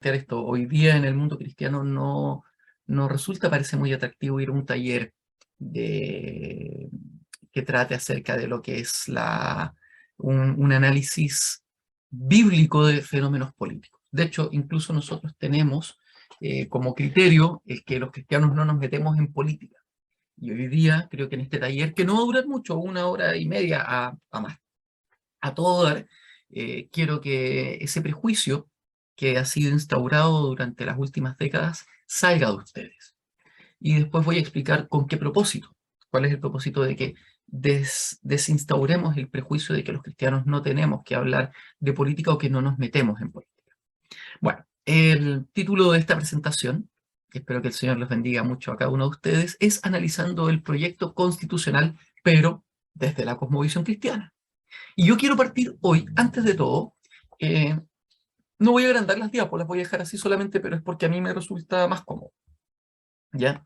esto. Hoy día en el mundo cristiano no resulta, parece muy atractivo ir a un taller de, que trate acerca de lo que es un análisis bíblico de fenómenos políticos. De hecho, incluso nosotros tenemos como criterio el que los cristianos no nos metemos en política. Y hoy día creo que en este taller, que no va a durar mucho, 1 hora y media a más, a todo dar, quiero que ese prejuicio que ha sido instaurado durante las últimas décadas salga de ustedes. Y después voy a explicar con qué propósito. ¿Cuál es el propósito de que desinstauremos el prejuicio de que los cristianos no tenemos que hablar de política o que no nos metemos en política? Bueno, el título de esta presentación, que espero que el Señor los bendiga mucho a cada uno de ustedes, es Analizando el proyecto constitucional, pero desde la cosmovisión cristiana. Y yo quiero partir hoy, antes de todo, eh, no voy a agrandar las diapos, las voy a dejar así solamente, pero es porque a mí me resulta más cómodo, ¿ya?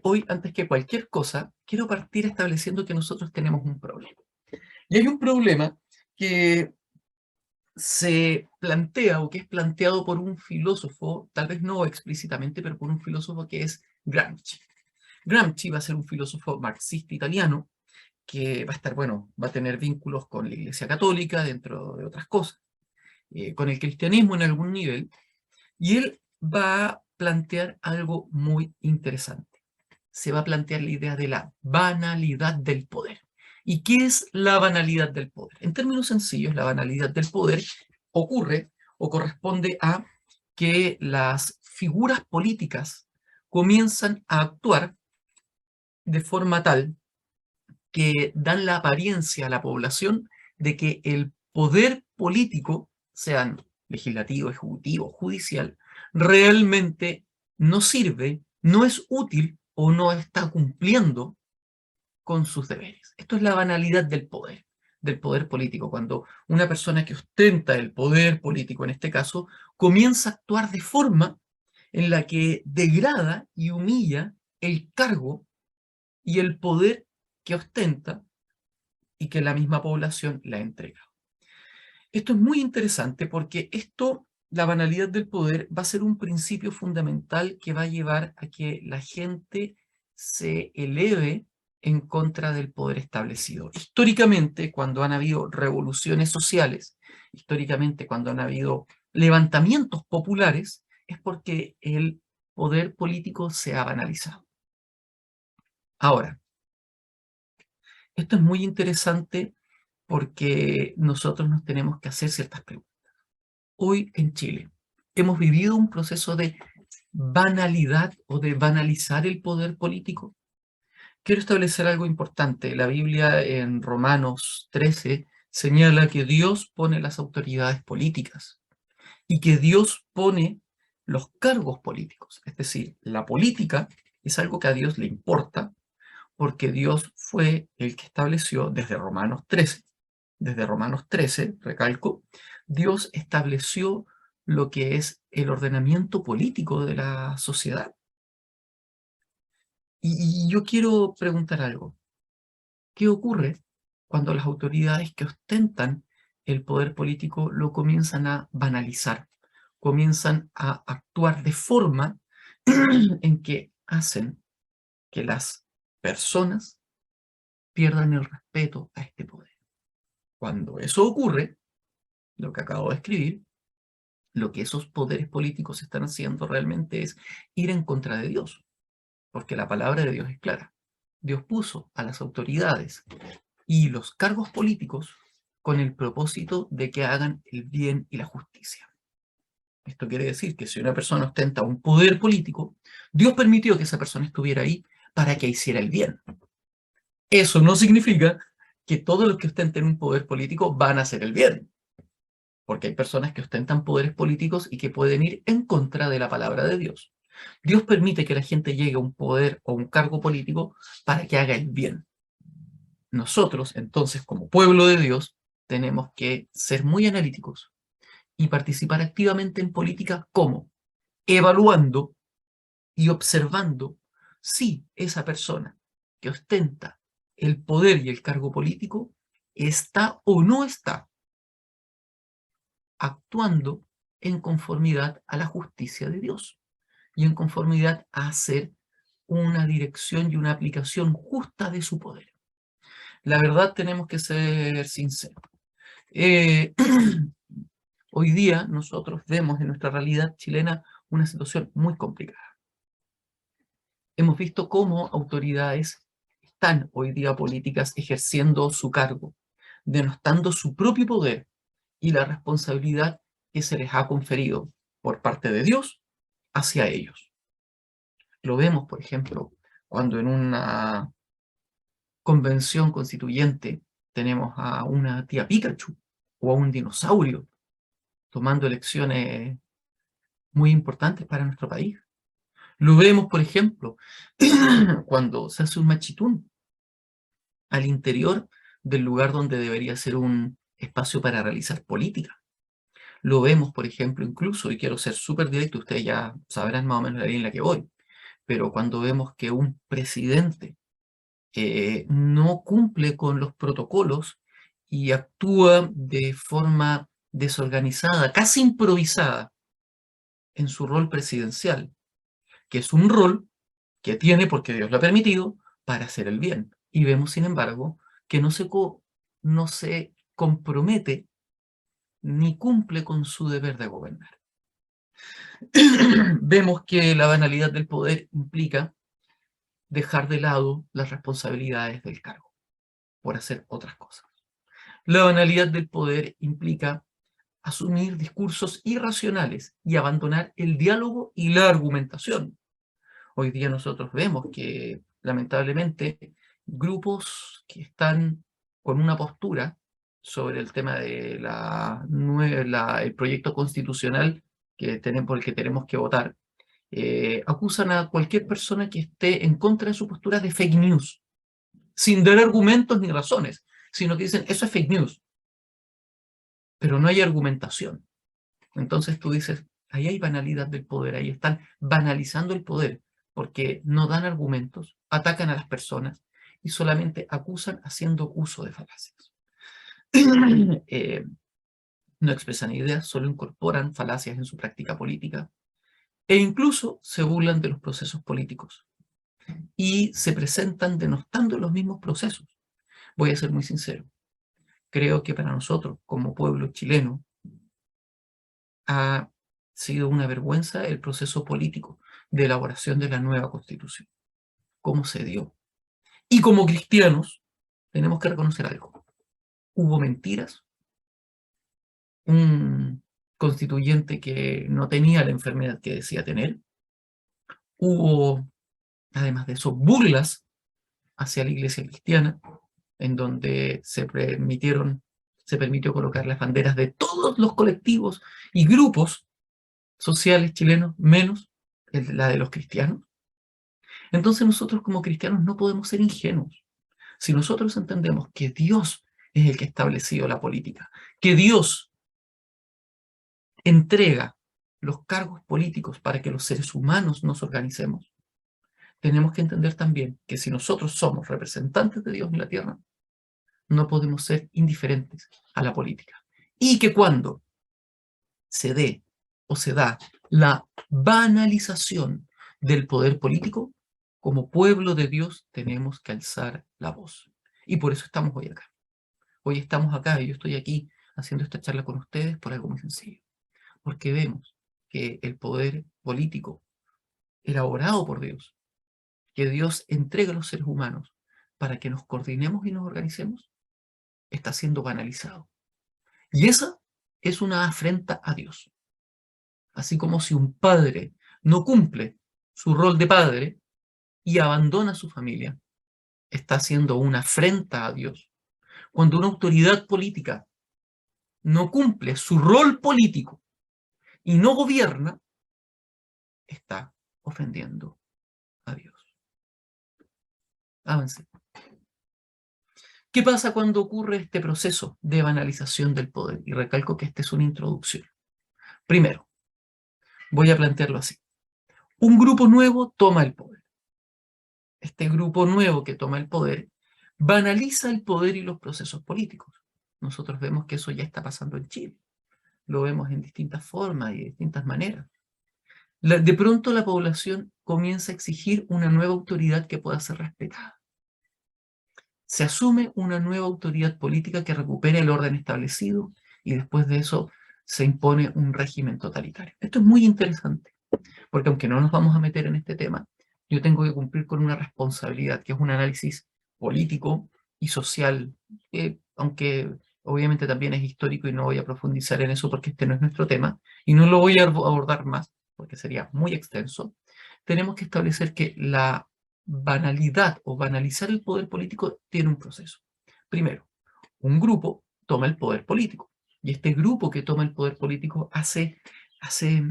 Hoy, antes que cualquier cosa, quiero partir estableciendo que nosotros tenemos un problema. Y hay un problema que se plantea o que es planteado por un filósofo, tal vez no explícitamente, pero por un filósofo que es Gramsci. Gramsci va a ser un filósofo marxista italiano que va a estar, bueno, va a tener vínculos con la Iglesia Católica, dentro de otras cosas, con el cristianismo en algún nivel, y él va a plantear algo muy interesante. Se va a plantear la idea de la banalidad del poder. ¿Y qué es la banalidad del poder? En términos sencillos, la banalidad del poder ocurre o corresponde a que las figuras políticas comienzan a actuar de forma tal que dan la apariencia a la población de que el poder político, sean legislativo, ejecutivo, judicial, realmente no sirve, no es útil o no está cumpliendo con sus deberes. Esto es la banalidad del poder político, cuando una persona que ostenta el poder político, en este caso, comienza a actuar de forma en la que degrada y humilla el cargo y el poder que ostenta y que la misma población la entrega. Esto es muy interesante porque la banalidad del poder, va a ser un principio fundamental que va a llevar a que la gente se eleve en contra del poder establecido. Históricamente, cuando han habido revoluciones sociales, históricamente cuando han habido levantamientos populares, es porque el poder político se ha banalizado. Ahora, esto es muy interesante porque nosotros nos tenemos que hacer ciertas preguntas. Hoy en Chile hemos vivido un proceso de banalidad o de banalizar el poder político. Quiero establecer algo importante. La Biblia en Romanos 13 señala que Dios pone las autoridades políticas y que Dios pone los cargos políticos. Es decir, la política es algo que a Dios le importa porque Dios fue el que estableció desde Romanos 13, recalco, Dios estableció lo que es el ordenamiento político de la sociedad. Y yo quiero preguntar algo. ¿Qué ocurre cuando las autoridades que ostentan el poder político lo comienzan a banalizar? Comienzan a actuar de forma en que hacen que las personas pierdan el respeto a este poder. Cuando eso ocurre, lo que acabo de escribir, lo que esos poderes políticos están haciendo realmente es ir en contra de Dios, porque la palabra de Dios es clara. Dios puso a las autoridades y los cargos políticos con el propósito de que hagan el bien y la justicia. Esto quiere decir que si una persona ostenta un poder político, Dios permitió que esa persona estuviera ahí para que hiciera el bien. Eso no significa que todos los que ostenten un poder político van a hacer el bien, porque hay personas que ostentan poderes políticos y que pueden ir en contra de la palabra de Dios. Dios permite que la gente llegue a un poder o un cargo político para que haga el bien. Nosotros, entonces, como pueblo de Dios, tenemos que ser muy analíticos y participar activamente en política como evaluando y observando si esa persona que ostenta el poder y el cargo político está o no está actuando en conformidad a la justicia de Dios y en conformidad a hacer una dirección y una aplicación justa de su poder. La verdad, tenemos que ser sinceros. Hoy día nosotros vemos en nuestra realidad chilena una situación muy complicada. Hemos visto cómo autoridades están hoy día políticas ejerciendo su cargo, denostando su propio poder y la responsabilidad que se les ha conferido por parte de Dios hacia ellos. Lo vemos, por ejemplo, cuando en una convención constituyente tenemos a una tía Pikachu o a un dinosaurio tomando elecciones muy importantes para nuestro país. Lo vemos, por ejemplo, cuando se hace un machitún al interior del lugar donde debería ser un espacio para realizar política. Lo vemos, por ejemplo, incluso, y quiero ser súper directo, ustedes ya sabrán más o menos la línea en la que voy, pero cuando vemos que un presidente no cumple con los protocolos y actúa de forma desorganizada, casi improvisada, en su rol presidencial, que es un rol que tiene, porque Dios lo ha permitido, para hacer el bien. Y vemos, sin embargo, que no se compromete ni cumple con su deber de gobernar. Vemos que la banalidad del poder implica dejar de lado las responsabilidades del cargo por hacer otras cosas. La banalidad del poder implica asumir discursos irracionales y abandonar el diálogo y la argumentación. Hoy día nosotros vemos que, lamentablemente, grupos que están con una postura sobre el tema de el proyecto constitucional por el que tenemos que votar, acusan a cualquier persona que esté en contra de su postura de fake news, sin dar argumentos ni razones, sino que dicen, eso es fake news, pero no hay argumentación. Entonces tú dices, ahí hay banalidad del poder, ahí están banalizando el poder, porque no dan argumentos, atacan a las personas y solamente acusan haciendo uso de falacias. No expresan ideas, solo incorporan falacias en su práctica política e incluso se burlan de los procesos políticos y se presentan denostando los mismos procesos. Voy a ser muy sincero, creo que para nosotros como pueblo chileno ha sido una vergüenza el proceso político de elaboración de la nueva Constitución, cómo se dio. Y como cristianos tenemos que reconocer algo. Hubo mentiras, un constituyente que no tenía la enfermedad que decía tener, hubo, además de eso, burlas hacia la iglesia cristiana, en donde se permitió colocar las banderas de todos los colectivos y grupos sociales chilenos, menos la de los cristianos. Entonces nosotros como cristianos no podemos ser ingenuos. Si nosotros entendemos que Dios es el que ha establecido la política, que Dios entrega los cargos políticos para que los seres humanos nos organicemos, tenemos que entender también que si nosotros somos representantes de Dios en la tierra, no podemos ser indiferentes a la política. Y que cuando se dé o se da la banalización del poder político, como pueblo de Dios tenemos que alzar la voz. Y por eso estamos hoy acá. Hoy estamos acá y yo estoy aquí haciendo esta charla con ustedes por algo muy sencillo. Porque vemos que el poder político elaborado por Dios, que Dios entrega a los seres humanos para que nos coordinemos y nos organicemos, está siendo banalizado. Y esa es una afrenta a Dios. Así como si un padre no cumple su rol de padre y abandona a su familia, está haciendo una afrenta a Dios. Cuando una autoridad política no cumple su rol político y no gobierna, está ofendiendo a Dios. Avance. ¿Qué pasa cuando ocurre este proceso de banalización del poder? Y recalco que esta es una introducción. Primero, voy a plantearlo así. Un grupo nuevo toma el poder. Este grupo nuevo que toma el poder banaliza el poder y los procesos políticos. Nosotros vemos que eso ya está pasando en Chile. lo vemos en distintas formas y de distintas maneras. De pronto la población comienza a exigir una nueva autoridad que pueda ser respetada. Se asume una nueva autoridad política que recupere el orden establecido y después de eso se impone un régimen totalitario. Esto es muy interesante, porque aunque no nos vamos a meter en este tema, yo tengo que cumplir con una responsabilidad, que es un análisis político y social, aunque obviamente también es histórico y no voy a profundizar en eso porque este no es nuestro tema, y no lo voy a abordar más porque sería muy extenso. Tenemos que establecer que la banalidad o banalizar el poder político tiene un proceso. Primero, un grupo toma el poder político y este grupo que toma el poder político hace,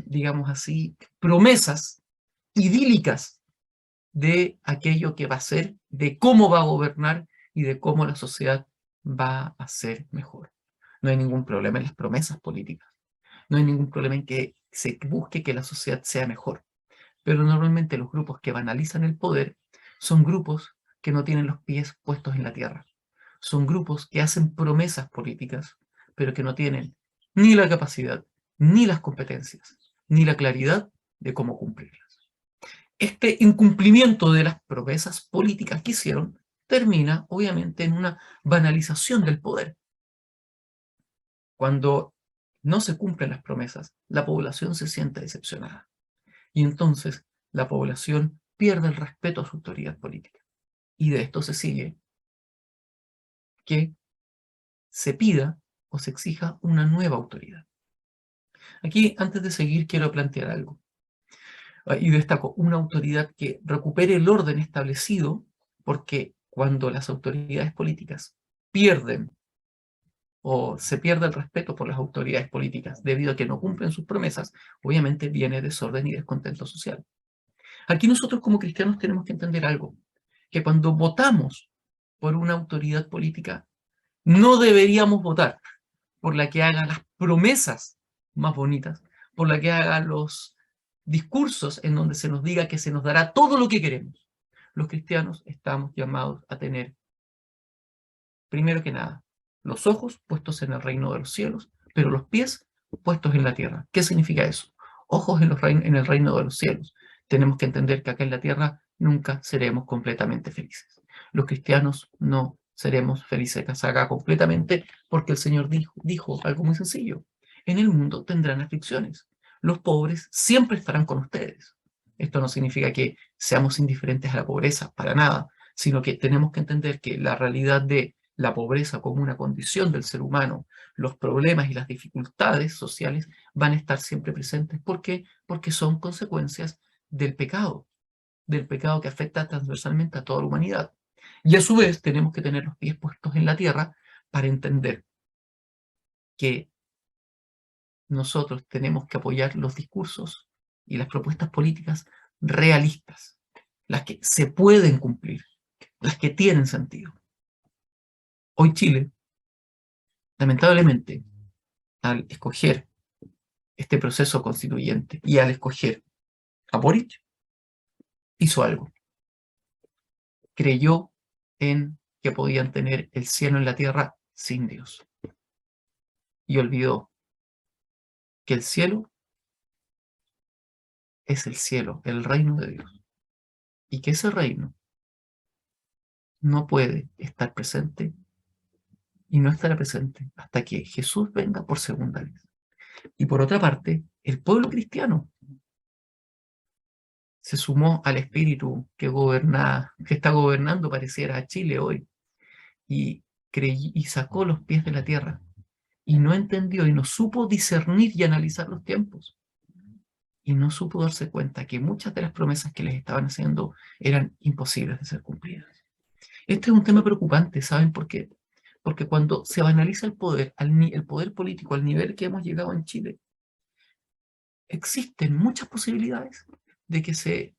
digamos así, promesas idílicas de aquello que va a ser, de cómo va a gobernar y de cómo la sociedad va a ser mejor. No hay ningún problema en las promesas políticas. No hay ningún problema en que se busque que la sociedad sea mejor. Pero normalmente los grupos que banalizan el poder son grupos que no tienen los pies puestos en la tierra. Son grupos que hacen promesas políticas, pero que no tienen ni la capacidad, ni las competencias, ni la claridad de cómo cumplirlas. Este incumplimiento de las promesas políticas que hicieron termina, obviamente, en una banalización del poder. Cuando no se cumplen las promesas, la población se siente decepcionada. Y entonces la población pierde el respeto a su autoridad política. Y de esto se sigue que se pida o se exija una nueva autoridad. Aquí, antes de seguir, quiero plantear algo. Y destaco una autoridad que recupere el orden establecido, porque cuando las autoridades políticas pierden o se pierde el respeto por las autoridades políticas debido a que no cumplen sus promesas, obviamente viene desorden y descontento social. Aquí nosotros como cristianos tenemos que entender algo, que cuando votamos por una autoridad política, no deberíamos votar por la que haga las promesas más bonitas, por la que haga los discursos en donde se nos diga que se nos dará todo lo que queremos. Los cristianos estamos llamados a tener, primero que nada, los ojos puestos en el reino de los cielos, pero los pies puestos en la tierra. ¿Qué significa eso? Ojos en el reino de los cielos. Tenemos que entender que acá en la tierra nunca seremos completamente felices. Los cristianos no seremos felices acá completamente porque el Señor dijo algo muy sencillo. En el mundo tendrán aflicciones. Los pobres siempre estarán con ustedes. Esto no significa que seamos indiferentes a la pobreza, para nada, sino que tenemos que entender que la realidad de la pobreza como una condición del ser humano, los problemas y las dificultades sociales van a estar siempre presentes. ¿Por qué? Porque son consecuencias del pecado que afecta transversalmente a toda la humanidad. Y a su vez tenemos que tener los pies puestos en la tierra para entender que nosotros tenemos que apoyar los discursos y las propuestas políticas realistas, las que se pueden cumplir, las que tienen sentido. Hoy Chile, lamentablemente, al escoger este proceso constituyente y al escoger a Boric, hizo algo. Creyó en que podían tener el cielo en la tierra sin Dios. Y olvidó que el cielo es el cielo, el reino de Dios. Y que ese reino no puede estar presente y no estará presente hasta que Jesús venga por segunda vez. Y por otra parte, el pueblo cristiano se sumó al espíritu que está gobernando, pareciera, a Chile hoy, y sacó los pies de la tierra, y no entendió y no supo discernir y analizar los tiempos, y no supo darse cuenta que muchas de las promesas que les estaban haciendo eran imposibles de ser cumplidas. Este es un tema preocupante, ¿saben por qué? Porque cuando se banaliza el poder, el poder político al nivel que hemos llegado en Chile, existen muchas posibilidades de que se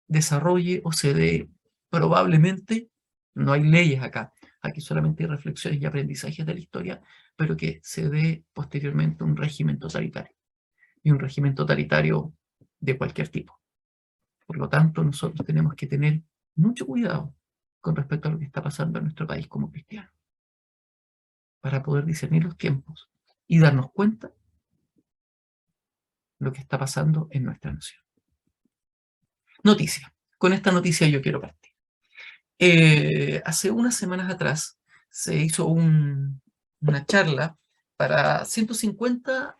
desarrolle o se dé probablemente, no hay leyes acá, aquí solamente hay reflexiones y aprendizajes de la historia, pero que se dé posteriormente un régimen totalitario, y un régimen totalitario de cualquier tipo. Por lo tanto, nosotros tenemos que tener mucho cuidado con respecto a lo que está pasando en nuestro país como cristianos, para poder discernir los tiempos y darnos cuenta lo que está pasando en nuestra nación. Noticia. Con esta noticia yo quiero partir. Hace unas semanas atrás se hizo una charla para 150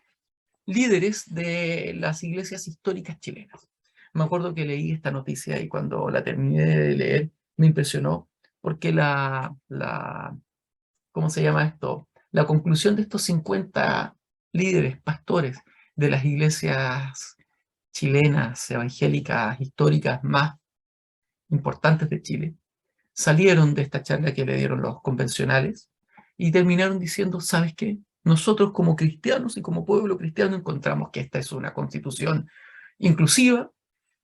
líderes de las iglesias históricas chilenas. Me acuerdo que leí esta noticia y cuando la terminé de leer me impresionó porque ¿cómo se llama esto? La conclusión de estos 50 líderes, pastores de las iglesias chilenas, evangélicas, históricas más importantes de Chile, salieron de esta charla que le dieron los convencionales y terminaron diciendo, ¿sabes qué? Nosotros como cristianos y como pueblo cristiano encontramos que esta es una constitución inclusiva,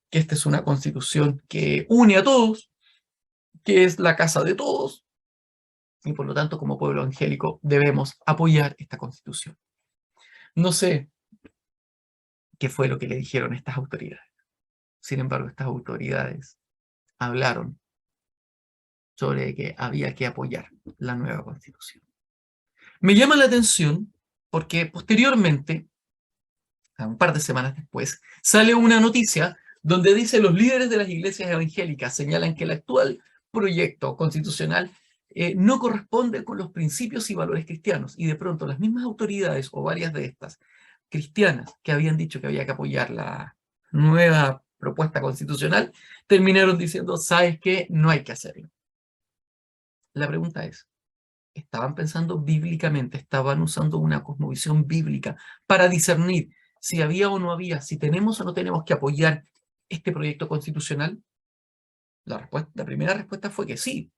que esta es una constitución que une a todos, que es la casa de todos, y por lo tanto como pueblo evangélico debemos apoyar esta constitución. No sé qué fue lo que le dijeron estas autoridades. Sin embargo, estas autoridades hablaron sobre que había que apoyar la nueva constitución. Me llama la atención porque posteriormente, a un par de semanas después, sale una noticia donde dice los líderes de las iglesias evangélicas señalan que el actual proyecto constitucional no corresponde con los principios y valores cristianos. Y de pronto las mismas autoridades o varias de estas cristianas que habían dicho que había que apoyar la nueva propuesta constitucional, terminaron diciendo, ¿sabes qué? No hay que hacerlo. La pregunta es, estaban pensando bíblicamente, estaban usando una cosmovisión bíblica para discernir si había o no había, si tenemos o no tenemos que apoyar este proyecto constitucional. La primera respuesta fue que sí,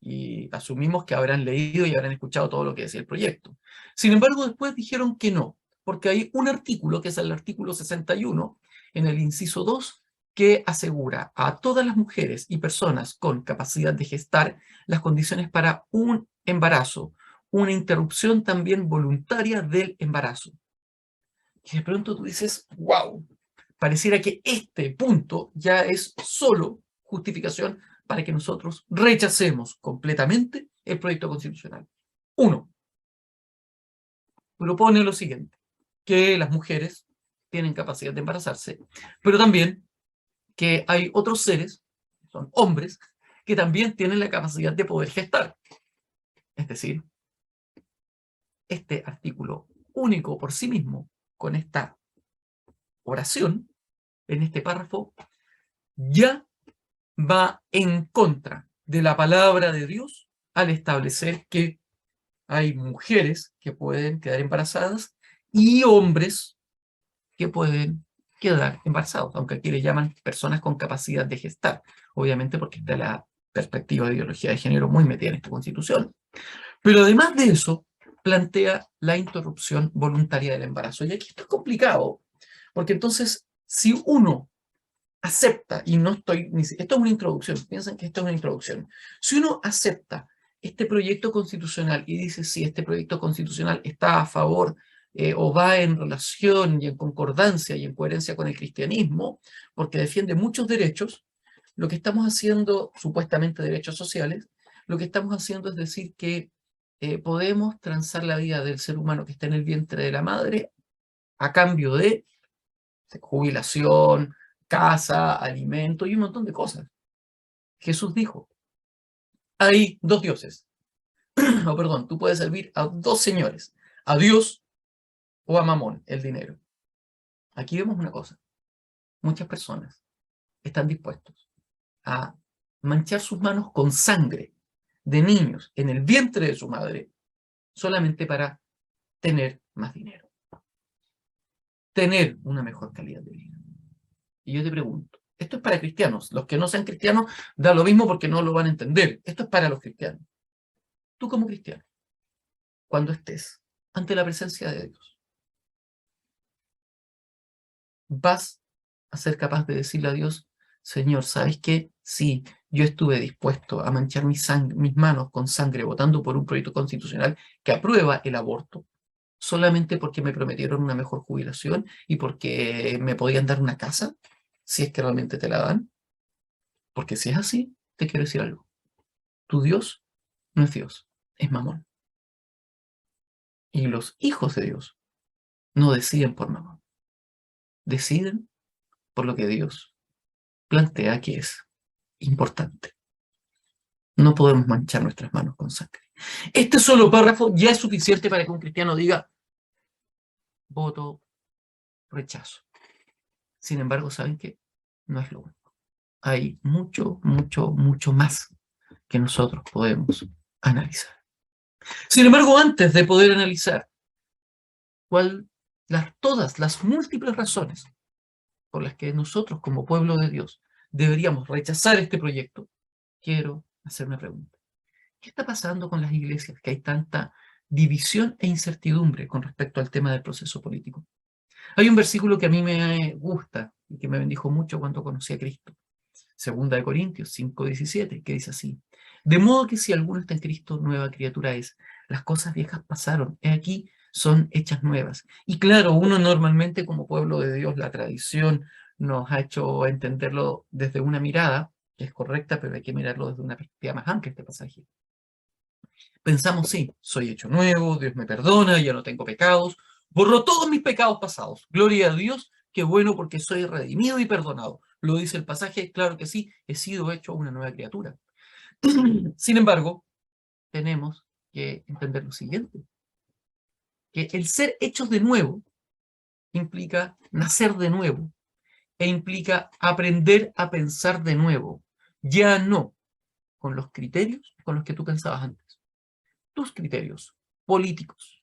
y asumimos que habrán leído y habrán escuchado todo lo que decía el proyecto. Sin embargo, después dijeron que no, porque hay un artículo, que es el artículo 61, en el inciso 2, que asegura a todas las mujeres y personas con capacidad de gestar las condiciones para un embarazo, una interrupción también voluntaria del embarazo. Y de pronto tú dices, wow, pareciera que este punto ya es solo justificación para que nosotros rechacemos completamente el proyecto constitucional. Uno, propone lo siguiente, que las mujeres tienen capacidad de embarazarse, pero también que hay otros seres, son hombres, que también tienen la capacidad de poder gestar. Es decir, este artículo único por sí mismo, con esta oración, en este párrafo, ya va en contra de la palabra de Dios al establecer que hay mujeres que pueden quedar embarazadas y hombres que pueden quedar embarazados, aunque aquí le llaman personas con capacidad de gestar, obviamente porque está la perspectiva de ideología de género muy metida en esta constitución. Pero además de eso, plantea la interrupción voluntaria del embarazo. Y aquí esto es complicado, porque entonces, si uno acepta, y no estoy, esto es una introducción, piensan que esto es una introducción, si uno acepta este proyecto constitucional y dice si este proyecto constitucional está a favor o va en relación y en concordancia y en coherencia con el cristianismo, porque defiende muchos derechos, lo que estamos haciendo, supuestamente derechos sociales, lo que estamos haciendo es decir que podemos transar la vida del ser humano que está en el vientre de la madre a cambio de jubilación, casa, alimento y un montón de cosas. Jesús dijo, hay dos dioses, o perdón, tú puedes servir a dos señores, a Dios o a Mamón, el dinero. Aquí vemos una cosa, muchas personas están dispuestos a manchar sus manos con sangre de niños en el vientre de su madre solamente para tener más dinero, tener una mejor calidad de vida. Y yo te pregunto, esto es para cristianos, los que no sean cristianos da lo mismo porque no lo van a entender, esto es para los cristianos. Tú como cristiano, cuando estés ante la presencia de Dios, vas a ser capaz de decirle a Dios, Señor, ¿sabes qué? Sí, yo estuve dispuesto a manchar mis manos con sangre votando por un proyecto constitucional que aprueba el aborto, solamente porque me prometieron una mejor jubilación y porque me podían dar una casa, si es que realmente te la dan. Porque si es así, te quiero decir algo. Tu Dios no es Dios, es Mamón. Y los hijos de Dios no deciden por Mamón. deciden por lo que Dios plantea que es importante. No podemos manchar nuestras manos con sangre. Este solo párrafo ya es suficiente para que un cristiano diga: voto rechazo. Sin embargo, ¿saben qué? No es lo único. Hay mucho, mucho, mucho más que nosotros podemos analizar. Sin embargo, antes de poder analizar todas las múltiples razones por las que nosotros como pueblo de Dios deberíamos rechazar este proyecto, quiero hacer una pregunta. ¿Qué está pasando con las iglesias? Que hay tanta división e incertidumbre con respecto al tema del proceso político. Hay un versículo que a mí me gusta y que me bendijo mucho cuando conocí a Cristo. 2 Corintios 5:17, que dice así: de modo que si alguno está en Cristo, nueva criatura es. Las cosas viejas pasaron, he aquí son hechas nuevas. Y claro, uno normalmente como pueblo de Dios, la tradición nos ha hecho entenderlo desde una mirada, que es correcta, pero hay que mirarlo desde una perspectiva más amplia este pasaje. Pensamos, sí, soy hecho nuevo, Dios me perdona, ya no tengo pecados, borró todos mis pecados pasados. Gloria a Dios, qué bueno porque soy redimido y perdonado. Lo dice el pasaje, claro que sí, he sido hecho una nueva criatura. Sin embargo, tenemos que entender lo siguiente, que el ser hechos de nuevo implica nacer de nuevo e implica aprender a pensar de nuevo, ya no con los criterios con los que tú pensabas antes. Tus criterios políticos,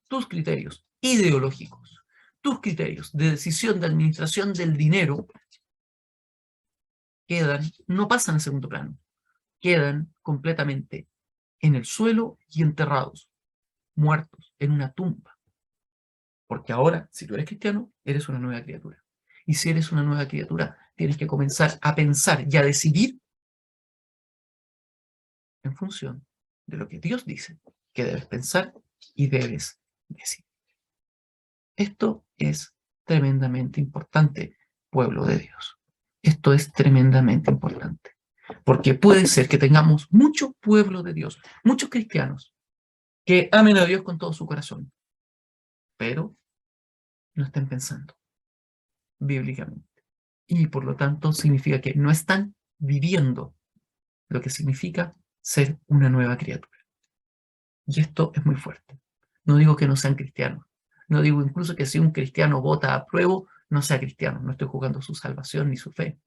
tus criterios ideológicos, tus criterios de decisión de administración del dinero no pasan a segundo plano, quedan completamente en el suelo y enterrados, muertos en una tumba. Porque ahora, si tú eres cristiano, eres una nueva criatura. Y si eres una nueva criatura, tienes que comenzar a pensar y a decidir en función de lo que Dios dice que debes pensar y debes decidir. Esto es tremendamente importante, pueblo de Dios. Esto es tremendamente importante. Porque puede ser que tengamos mucho pueblo de Dios, muchos cristianos que amen a Dios con todo su corazón, pero no estén pensando bíblicamente. Y por lo tanto significa que no están viviendo lo que significa ser una nueva criatura. Y esto es muy fuerte. No digo que no sean cristianos. No digo incluso que si un cristiano vota a prueba, no sea cristiano. No estoy juzgando su salvación ni su fe.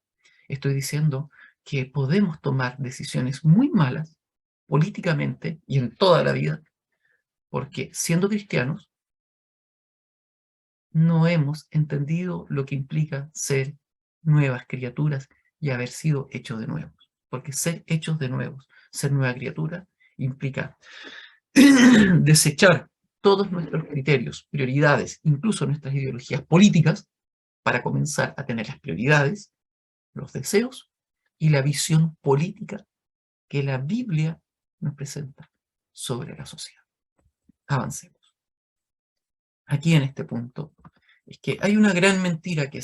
Estoy diciendo que podemos tomar decisiones muy malas políticamente y en toda la vida, porque siendo cristianos no hemos entendido lo que implica ser nuevas criaturas y haber sido hechos de nuevo. Porque ser hechos de nuevos, ser nueva criatura, implica desechar todos nuestros criterios, prioridades, incluso nuestras ideologías políticas, para comenzar a tener las prioridades, los deseos y la visión política que la Biblia nos presenta sobre la sociedad. Avancemos. Aquí en este punto es que hay una gran mentira que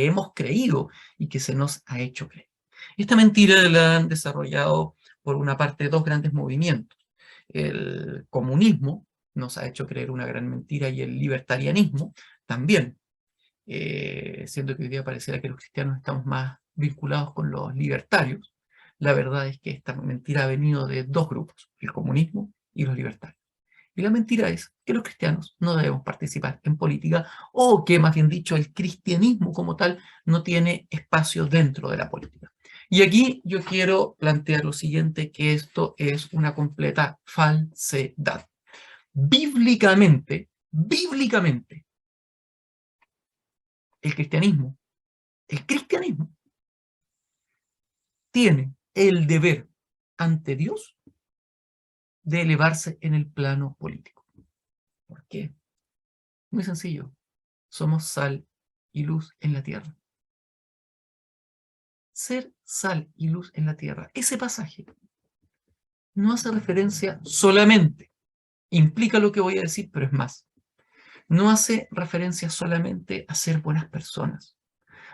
hemos creído y que se nos ha hecho creer. Esta mentira la han desarrollado por una parte dos grandes movimientos. El comunismo nos ha hecho creer una gran mentira y el libertarianismo también, siendo que hoy día pareciera que los cristianos estamos más vinculados con los libertarios. La verdad es que esta mentira ha venido de dos grupos, el comunismo y los libertarios. Y la mentira es que los cristianos no debemos participar en política o que, más bien dicho, el cristianismo como tal no tiene espacio dentro de la política. Y aquí yo quiero plantear lo siguiente, que esto es una completa falsedad. Bíblicamente, el cristianismo tiene el deber ante Dios de elevarse en el plano político. ¿Por qué? Muy sencillo. Somos sal y luz en la tierra. Ser sal y luz en la tierra. Ese pasaje no hace referencia solamente, implica lo que voy a decir, pero es más. No hace referencia solamente a ser buenas personas.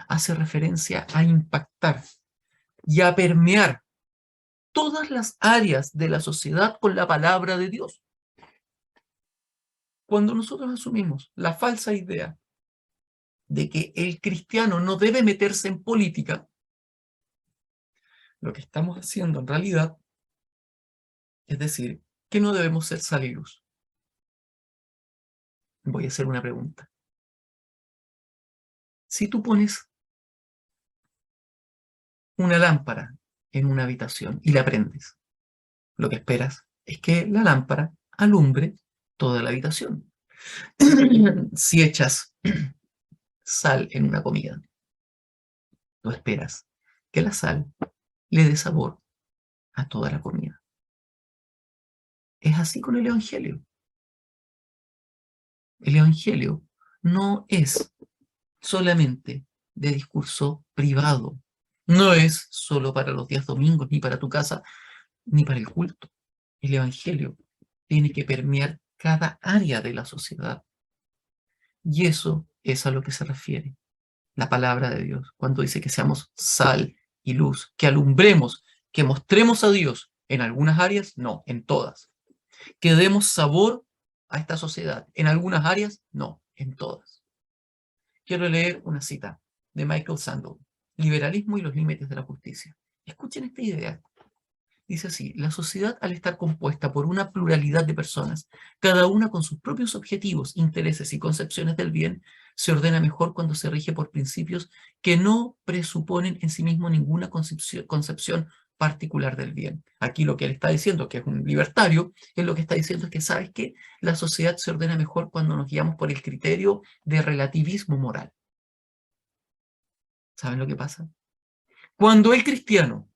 Hace referencia a impactar y a permear todas las áreas de la sociedad con la palabra de Dios. Cuando nosotros asumimos la falsa idea de que el cristiano no debe meterse en política, lo que estamos haciendo en realidad es decir que no debemos ser sal y luz. Voy a hacer una pregunta. Si tú pones una lámpara en una habitación y la prendes, lo que esperas es que la lámpara alumbre toda la habitación. Si echas sal en una comida, tú esperas que la sal le dé sabor a toda la comida. Es así con el Evangelio. El Evangelio no es solamente de discurso privado, no es solo para los días domingos, ni para tu casa, ni para el culto. El Evangelio tiene que permear cada área de la sociedad. Y eso es a lo que se refiere la palabra de Dios, cuando dice que seamos sal y luz, que alumbremos, que mostremos a Dios en algunas áreas, no, en todas. Que demos sabor a esta sociedad, en algunas áreas, no, en todas. Quiero leer una cita de Michael Sandel, Liberalismo y los límites de la justicia. Escuchen esta idea. Dice así: la sociedad, al estar compuesta por una pluralidad de personas, cada una con sus propios objetivos, intereses y concepciones del bien, se ordena mejor cuando se rige por principios que no presuponen en sí mismo ninguna concepción particular del bien. Aquí lo que él está diciendo, que es un libertario, es lo que está diciendo es que, ¿sabes qué? La sociedad se ordena mejor cuando nos guiamos por el criterio de relativismo moral. ¿Saben lo que pasa? Cuando el cristiano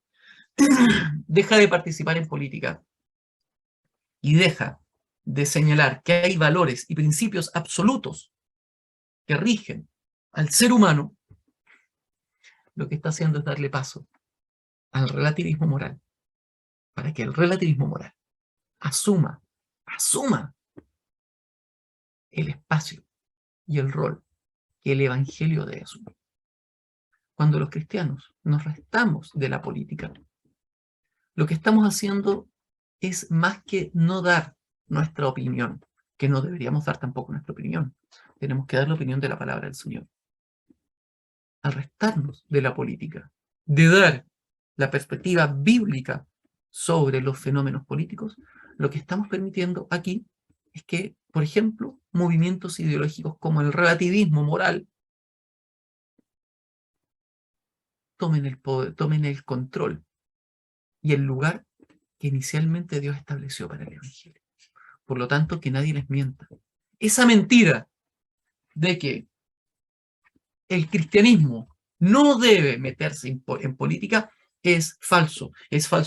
deja de participar en política y deja de señalar que hay valores y principios absolutos que rigen al ser humano, lo que está haciendo es darle paso al relativismo moral, para que el relativismo moral asuma el espacio y el rol que el Evangelio debe asumir. Cuando los cristianos nos restamos de la política, lo que estamos haciendo es más que no dar nuestra opinión, que no deberíamos dar tampoco nuestra opinión. Tenemos que dar la opinión de la palabra del Señor. Al restarnos de la política, de dar la perspectiva bíblica sobre los fenómenos políticos, lo que estamos permitiendo aquí es que, por ejemplo, movimientos ideológicos como el relativismo moral tomen el poder, tomen el control y el lugar que inicialmente Dios estableció para el Evangelio. Por lo tanto, que nadie les mienta. Esa mentira de que el cristianismo no debe meterse en política es falso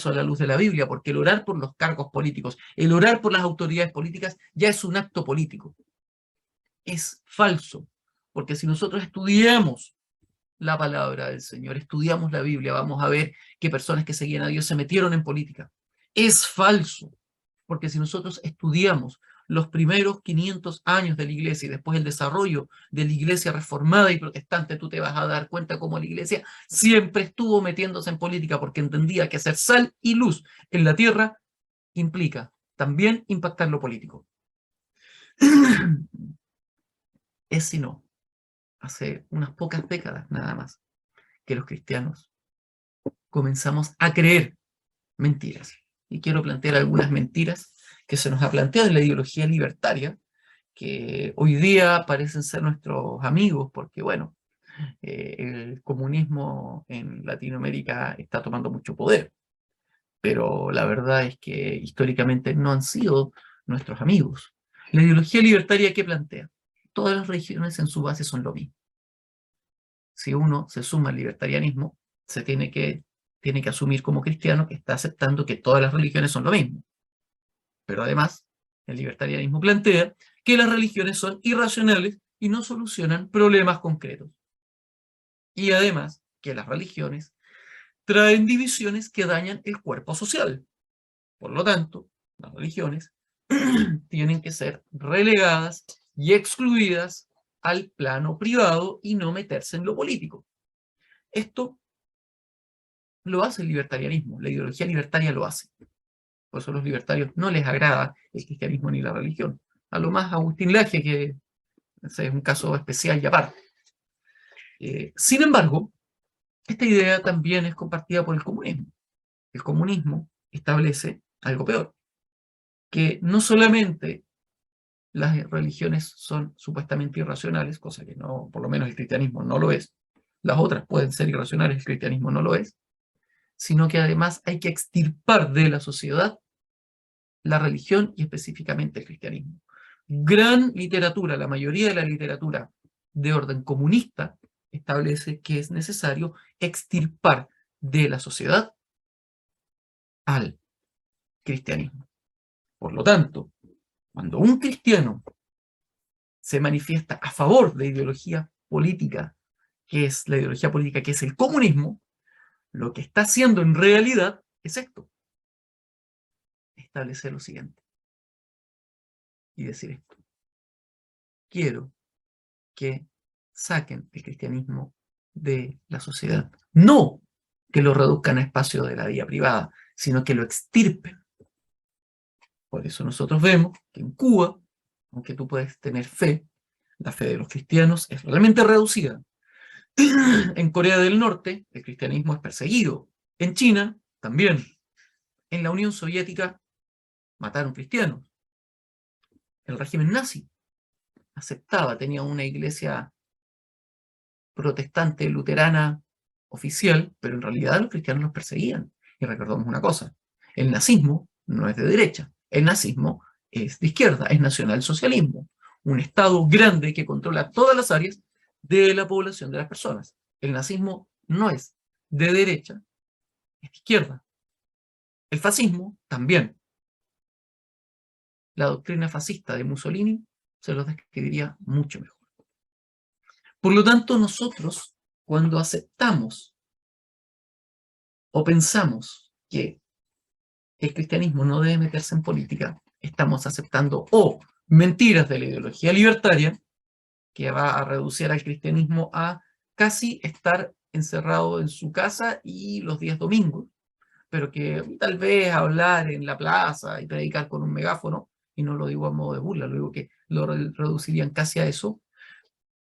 a la luz de la Biblia, porque el orar por los cargos políticos, el orar por las autoridades políticas ya es un acto político. Es falso, porque si nosotros estudiamos la palabra del Señor, estudiamos la Biblia, vamos a ver que personas que seguían a Dios se metieron en política. Es falso, porque si nosotros estudiamos los primeros 500 años de la iglesia y después el desarrollo de la iglesia reformada y protestante, tú te vas a dar cuenta cómo la iglesia siempre estuvo metiéndose en política porque entendía que hacer sal y luz en la tierra implica también impactar lo político. Es si no, hace unas pocas décadas nada más, que los cristianos comenzamos a creer mentiras. Y quiero plantear algunas mentiras que se nos ha planteado en la ideología libertaria, que hoy día parecen ser nuestros amigos, porque bueno, el comunismo en Latinoamérica está tomando mucho poder, pero la verdad es que históricamente no han sido nuestros amigos. La ideología libertaria, ¿qué plantea? Todas las religiones en su base son lo mismo. Si uno se suma al libertarianismo, se tiene que asumir como cristiano que está aceptando que todas las religiones son lo mismo. Pero además, el libertarianismo plantea que las religiones son irracionales y no solucionan problemas concretos. Y además, que las religiones traen divisiones que dañan el cuerpo social. Por lo tanto, las religiones tienen que ser relegadas y excluidas al plano privado y no meterse en lo político. Esto lo hace el libertarianismo, la ideología libertaria lo hace. Por eso a los libertarios no les agrada el cristianismo ni la religión. A lo más Agustín Laje, que ese es un caso especial y aparte. Sin embargo, esta idea también es compartida por el comunismo. El comunismo establece algo peor, que no solamente las religiones son supuestamente irracionales, cosa que no, por lo menos el cristianismo no lo es, las otras pueden ser irracionales, el cristianismo no lo es, sino que además hay que extirpar de la sociedad la religión y específicamente el cristianismo. Gran literatura, la mayoría de la literatura de orden comunista establece que es necesario extirpar de la sociedad al cristianismo. Por lo tanto, cuando un cristiano se manifiesta a favor de ideología política, que es la ideología política que es el comunismo, lo que está haciendo en realidad es esto: establecer lo siguiente y decir esto: quiero que saquen el cristianismo de la sociedad. No que lo reduzcan a espacio de la vida privada, sino que lo extirpen. Por eso nosotros vemos que en Cuba, aunque tú puedes tener fe, la fe de los cristianos es realmente reducida. En Corea del Norte, el cristianismo es perseguido. En China, también. En la Unión Soviética, mataron cristianos. El régimen nazi aceptaba, tenía una iglesia protestante luterana oficial, pero en realidad los cristianos los perseguían. Y recordemos una cosa: el nazismo no es de derecha, el nazismo es de izquierda, es nacionalsocialismo, un Estado grande que controla todas las áreas de la población de las personas. El nazismo no es de derecha, es de izquierda. El fascismo también. La doctrina fascista de Mussolini se los describiría mucho mejor. Por lo tanto, nosotros, cuando aceptamos o pensamos que el cristianismo no debe meterse en política, estamos aceptando o mentiras de la ideología libertaria, que va a reducir al cristianismo a casi estar encerrado en su casa y los días domingos, pero que tal vez hablar en la plaza y predicar con un megáfono, y no lo digo a modo de burla, lo digo que lo reducirían casi a eso,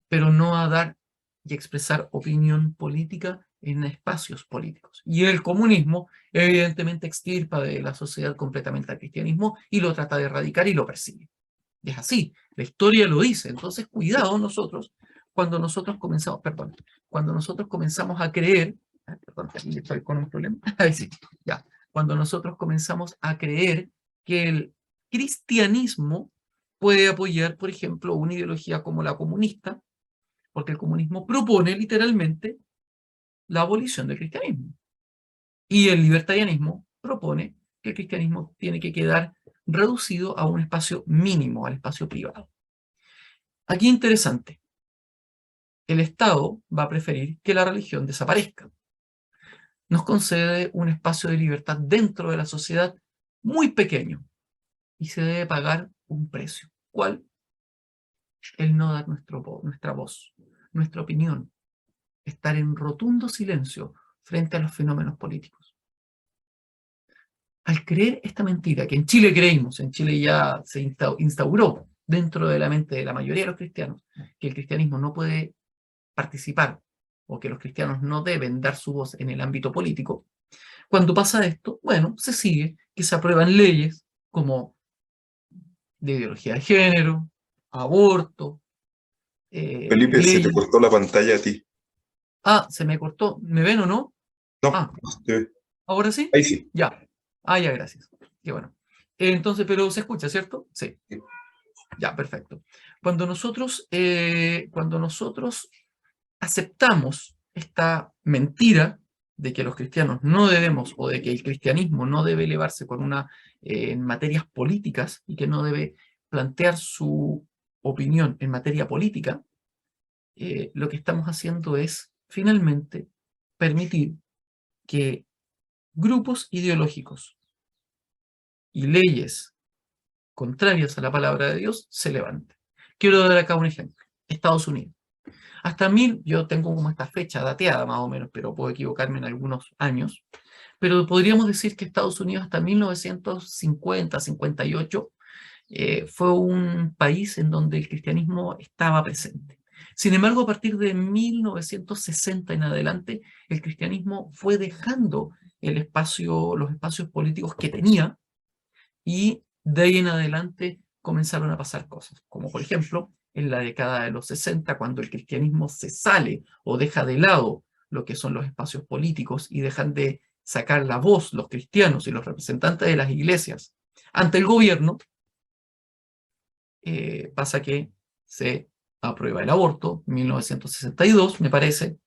pero no a dar y expresar opinión política en espacios políticos. Y el comunismo evidentemente extirpa de la sociedad completamente al cristianismo y lo trata de erradicar y lo persigue. Y es así, la historia lo dice. Entonces, cuidado nosotros, cuando nosotros comenzamos, perdón, cuando nosotros comenzamos a creer, perdón, aquí estoy con un problema, ahí sí, ya, cuando nosotros comenzamos a creer que el cristianismo puede apoyar, por ejemplo, una ideología como la comunista, porque el comunismo propone literalmente la abolición del cristianismo. Y el libertarianismo propone que el cristianismo tiene que quedar reducido a un espacio mínimo, al espacio privado. Aquí interesante, el Estado va a preferir que la religión desaparezca. Nos concede un espacio de libertad dentro de la sociedad muy pequeño y se debe pagar un precio. ¿Cuál? El no dar nuestra voz, nuestra opinión, estar en rotundo silencio frente a los fenómenos políticos. Al creer esta mentira, que en Chile creímos, en Chile ya se instauró dentro de la mente de la mayoría de los cristianos, que el cristianismo no puede participar o que los cristianos no deben dar su voz en el ámbito político, cuando pasa esto, bueno, se sigue que se aprueban leyes como de ideología de género, aborto, Felipe, se te leyes... cortó la pantalla a ti. Ah, se me cortó. ¿Me ven o no? No, Ah, no se te ve. ¿ahora sí? Ahí sí. Ya. Ah, ya, gracias. Qué bueno. Entonces, pero se escucha, ¿cierto? Sí. Ya, perfecto. Cuando nosotros aceptamos esta mentira de que los cristianos no debemos, o de que el cristianismo no debe elevarse con en materias políticas y que no debe plantear su opinión en materia política, lo que estamos haciendo es finalmente permitir que grupos ideológicos y leyes contrarias a la palabra de Dios se levanten. Quiero dar acá un ejemplo. Estados Unidos. Yo tengo como esta fecha dateada más o menos, pero puedo equivocarme en algunos años, pero podríamos decir que Estados Unidos hasta 1950, 58, fue un país en donde el cristianismo estaba presente. Sin embargo, a partir de 1960 en adelante, el cristianismo fue dejando los espacios políticos que tenía, y de ahí en adelante comenzaron a pasar cosas, como por ejemplo en la década de los 60, cuando el cristianismo se sale o deja de lado lo que son los espacios políticos y dejan de sacar la voz los cristianos y los representantes de las iglesias ante el gobierno. Pasa que se aprueba el aborto, 1962 me parece.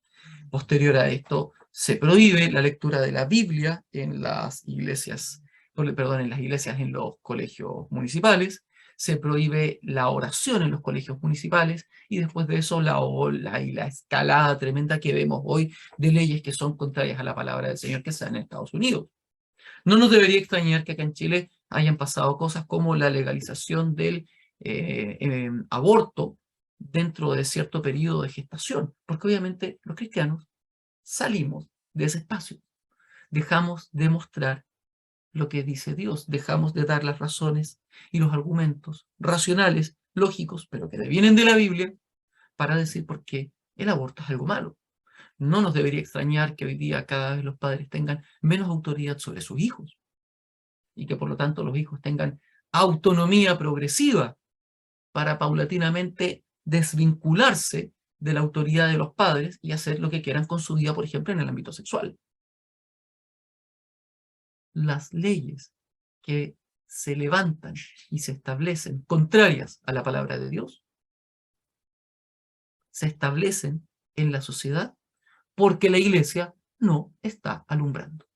Posterior a esto se prohíbe la lectura de la Biblia en las iglesias, perdón, en las iglesias, en los colegios municipales. Se prohíbe la oración en los colegios municipales, y después de eso la ola y la escalada tremenda que vemos hoy de leyes que son contrarias a la palabra del Señor que se dan en Estados Unidos. No nos debería extrañar que acá en Chile hayan pasado cosas como la legalización del aborto dentro de cierto periodo de gestación, porque obviamente los cristianos salimos de ese espacio, dejamos de mostrar lo que dice Dios, dejamos de dar las razones y los argumentos racionales, lógicos, pero que vienen de la Biblia, para decir por qué el aborto es algo malo. No nos debería extrañar que hoy día cada vez los padres tengan menos autoridad sobre sus hijos, y que por lo tanto los hijos tengan autonomía progresiva para paulatinamente desvincularse de la autoridad de los padres y hacer lo que quieran con su vida, por ejemplo, en el ámbito sexual. Las leyes que se levantan y se establecen contrarias a la palabra de Dios se establecen en la sociedad porque la iglesia no está alumbrando.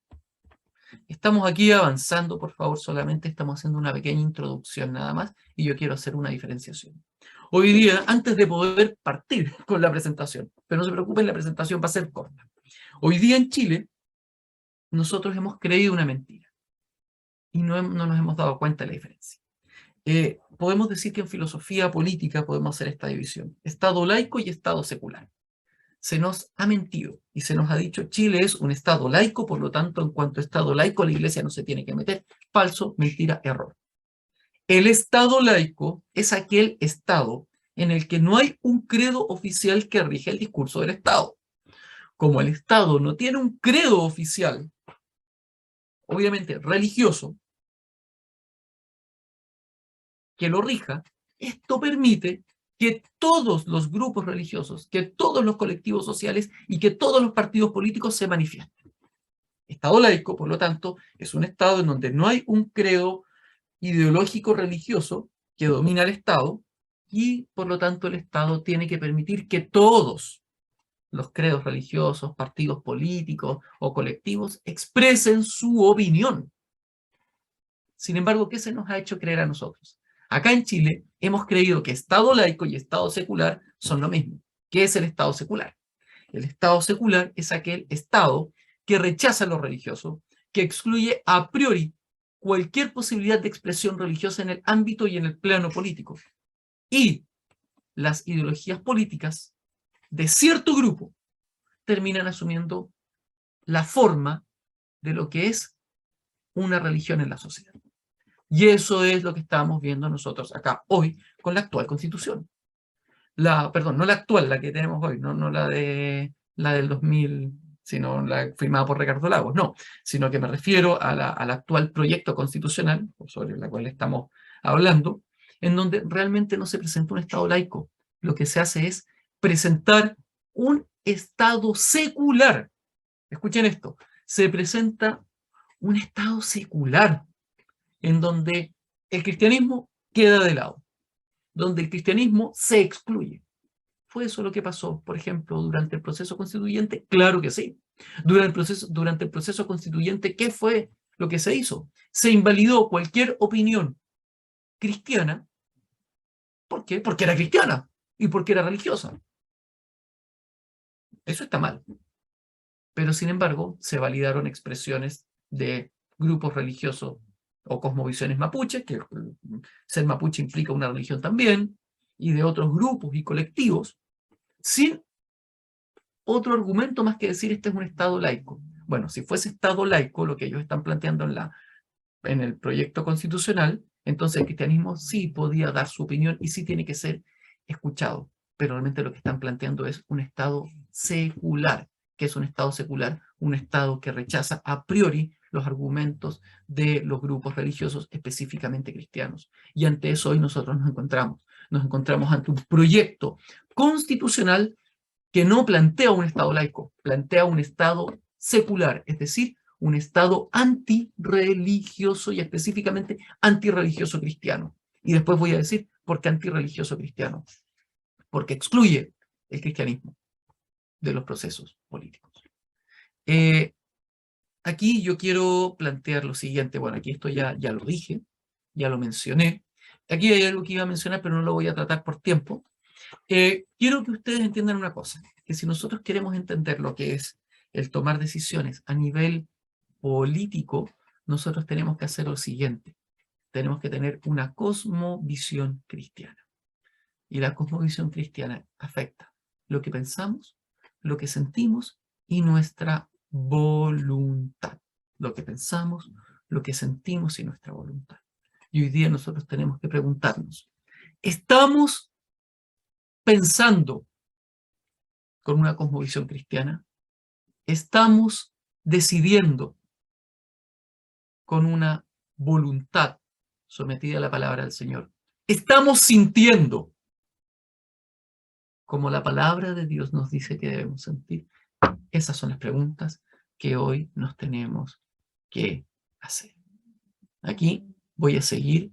Estamos aquí avanzando, por favor, solamente estamos haciendo una pequeña introducción nada más, y yo quiero hacer una diferenciación. Hoy día, antes de poder partir con la presentación, pero no se preocupen, la presentación va a ser corta. Hoy día en Chile, nosotros hemos creído una mentira y no nos hemos dado cuenta de la diferencia. Podemos decir que en filosofía política podemos hacer esta división: Estado laico y Estado secular. Se nos ha mentido y se nos ha dicho Chile es un Estado laico, por lo tanto, en cuanto a Estado laico, la Iglesia no se tiene que meter. Falso, mentira, error. El Estado laico es aquel Estado en el que no hay un credo oficial que rige el discurso del Estado. Como el Estado no tiene un credo oficial, obviamente religioso, que lo rija, esto permite que todos los grupos religiosos, que todos los colectivos sociales y que todos los partidos políticos se manifiesten. Estado laico, por lo tanto, es un Estado en donde no hay un credo ideológico religioso que domina el Estado, y por lo tanto el Estado tiene que permitir que todos los credos religiosos, partidos políticos o colectivos expresen su opinión. Sin embargo, ¿qué se nos ha hecho creer a nosotros? Acá en Chile hemos creído que Estado laico y Estado secular son lo mismo. ¿Qué es el Estado secular? El Estado secular es aquel Estado que rechaza lo religioso, que excluye a priori cualquier posibilidad de expresión religiosa en el ámbito y en el plano político. Y las ideologías políticas de cierto grupo terminan asumiendo la forma de lo que es una religión en la sociedad. Y eso es lo que estamos viendo nosotros acá hoy con la actual Constitución. Perdón, no la actual, la que tenemos hoy, no la del 2000, sino la firmada por Ricardo Lagos, no, sino que me refiero al actual proyecto constitucional, sobre la cual estamos hablando, en donde realmente no se presenta un Estado laico. Lo que se hace es presentar un Estado secular. Escuchen esto, se presenta un Estado secular, en donde el cristianismo queda de lado, donde el cristianismo se excluye. ¿Fue eso lo que pasó, por ejemplo, durante el proceso constituyente? Claro que sí. Durante el proceso constituyente, ¿qué fue lo que se hizo? Se invalidó cualquier opinión cristiana. ¿Por qué? Porque era cristiana y porque era religiosa. Eso está mal. Pero, sin embargo, se validaron expresiones de grupos religiosos o cosmovisiones mapuches, que ser mapuche implica una religión también, y de otros grupos y colectivos, sin otro argumento más que decir este es un Estado laico. Bueno, si fuese Estado laico, lo que ellos están planteando en el proyecto constitucional, entonces el cristianismo sí podía dar su opinión y sí tiene que ser escuchado. pero realmente lo que están planteando es un Estado secular. ¿Qué es un Estado secular? Un Estado que rechaza a priori los argumentos de los grupos religiosos, específicamente cristianos. Y ante eso hoy nosotros nos encontramos. Nos encontramos ante un proyecto constitucional que no plantea un Estado laico, plantea un Estado secular, es decir, un Estado antirreligioso y específicamente antirreligioso cristiano. Y después voy a decir por qué antirreligioso cristiano. Porque excluye el cristianismo de los procesos políticos. Aquí yo quiero plantear lo siguiente. Bueno, aquí esto ya lo dije, ya lo mencioné. Aquí hay algo que iba a mencionar, pero no lo voy a tratar por tiempo. Quiero que ustedes entiendan una cosa, que si nosotros queremos entender lo que es el tomar decisiones a nivel político, nosotros tenemos que hacer lo siguiente. Tenemos que tener una cosmovisión cristiana. Y la cosmovisión cristiana afecta lo que pensamos, lo que sentimos y nuestra voluntad. Lo que pensamos, lo que sentimos y nuestra voluntad. Y hoy día nosotros tenemos que preguntarnos, ¿estamos pensando con una cosmovisión cristiana? ¿Estamos decidiendo con una voluntad sometida a la palabra del Señor? ¿Estamos sintiendo como la palabra de Dios nos dice que debemos sentir? Esas son las preguntas que hoy nos tenemos que hacer. Aquí voy a seguir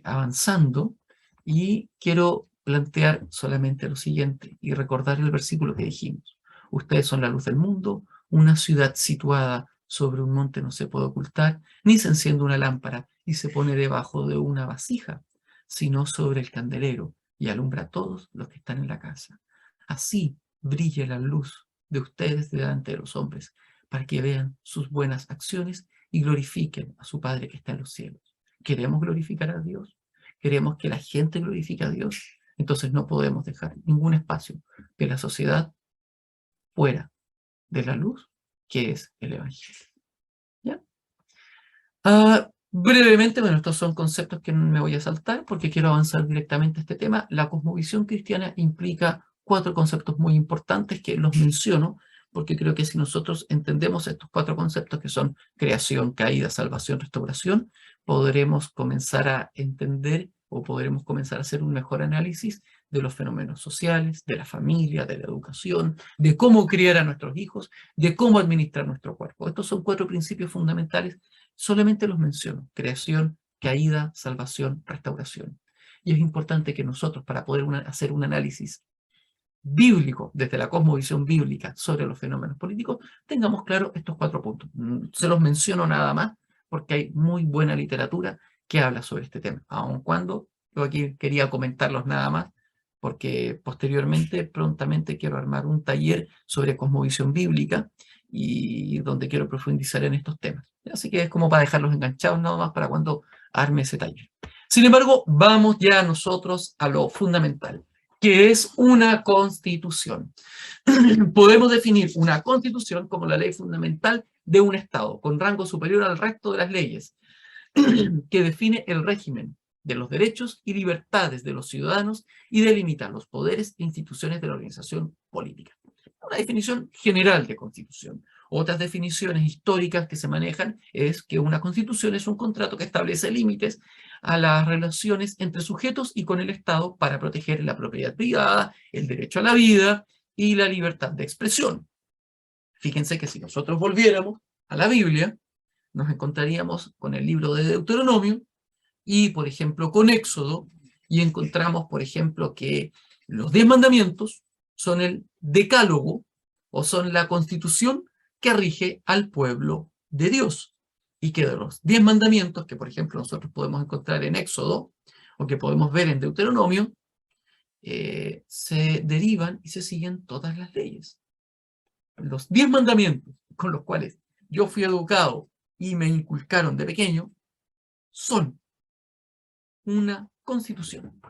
avanzando y quiero plantear solamente lo siguiente y recordar el versículo que dijimos. Ustedes son la luz del mundo, una ciudad situada sobre un monte no se puede ocultar, ni se enciende una lámpara y se pone debajo de una vasija, sino sobre el candelero y alumbra a todos los que están en la casa. Así brille la luz de ustedes delante de los hombres, para que vean sus buenas acciones y glorifiquen a su Padre que está en los cielos. ¿Queremos glorificar a Dios? ¿Queremos que la gente glorifique a Dios? Entonces no podemos dejar ningún espacio que la sociedad fuera de la luz, que es el Evangelio. ¿Ya? Brevemente, bueno, estos son conceptos que no me voy a saltar porque quiero avanzar directamente a este tema. La cosmovisión cristiana implica 4 conceptos muy importantes que los menciono porque creo que si nosotros entendemos estos 4 conceptos que son creación, caída, salvación, restauración, podremos comenzar a entender o podremos comenzar a hacer un mejor análisis de los fenómenos sociales, de la familia, de la educación, de cómo criar a nuestros hijos, de cómo administrar nuestro cuerpo. Estos son 4 principios fundamentales. Solamente los menciono: creación, caída, salvación, restauración. Y es importante que nosotros, para poder hacer un análisis bíblico, desde la cosmovisión bíblica sobre los fenómenos políticos, tengamos claro estos 4 puntos. Se los menciono nada más porque hay muy buena literatura que habla sobre este tema, aun cuando yo aquí quería comentarlos nada más, porque posteriormente, prontamente, quiero armar un taller sobre cosmovisión bíblica y donde quiero profundizar en estos temas. Así que es como para dejarlos enganchados nada más para cuando arme ese taller. Sin embargo, vamos ya nosotros a lo fundamental, que es una constitución. Podemos definir una constitución como la ley fundamental de un Estado, con rango superior al resto de las leyes, que define el régimen de los derechos y libertades de los ciudadanos y delimita los poderes e instituciones de la organización política. Una definición general de constitución. Otras definiciones históricas que se manejan es que una constitución es un contrato que establece límites a las relaciones entre sujetos y con el Estado para proteger la propiedad privada, el derecho a la vida y la libertad de expresión. Fíjense que si nosotros volviéramos a la Biblia, nos encontraríamos con el libro de Deuteronomio y, por ejemplo, con Éxodo, y encontramos, por ejemplo, que los 10 mandamientos son el decálogo o son la constitución que rige al pueblo de Dios. Y que de los 10 mandamientos que, por ejemplo, nosotros podemos encontrar en Éxodo o que podemos ver en Deuteronomio, se derivan y se siguen todas las leyes. Los 10 mandamientos con los cuales yo fui educado y me inculcaron de pequeño son una constitución.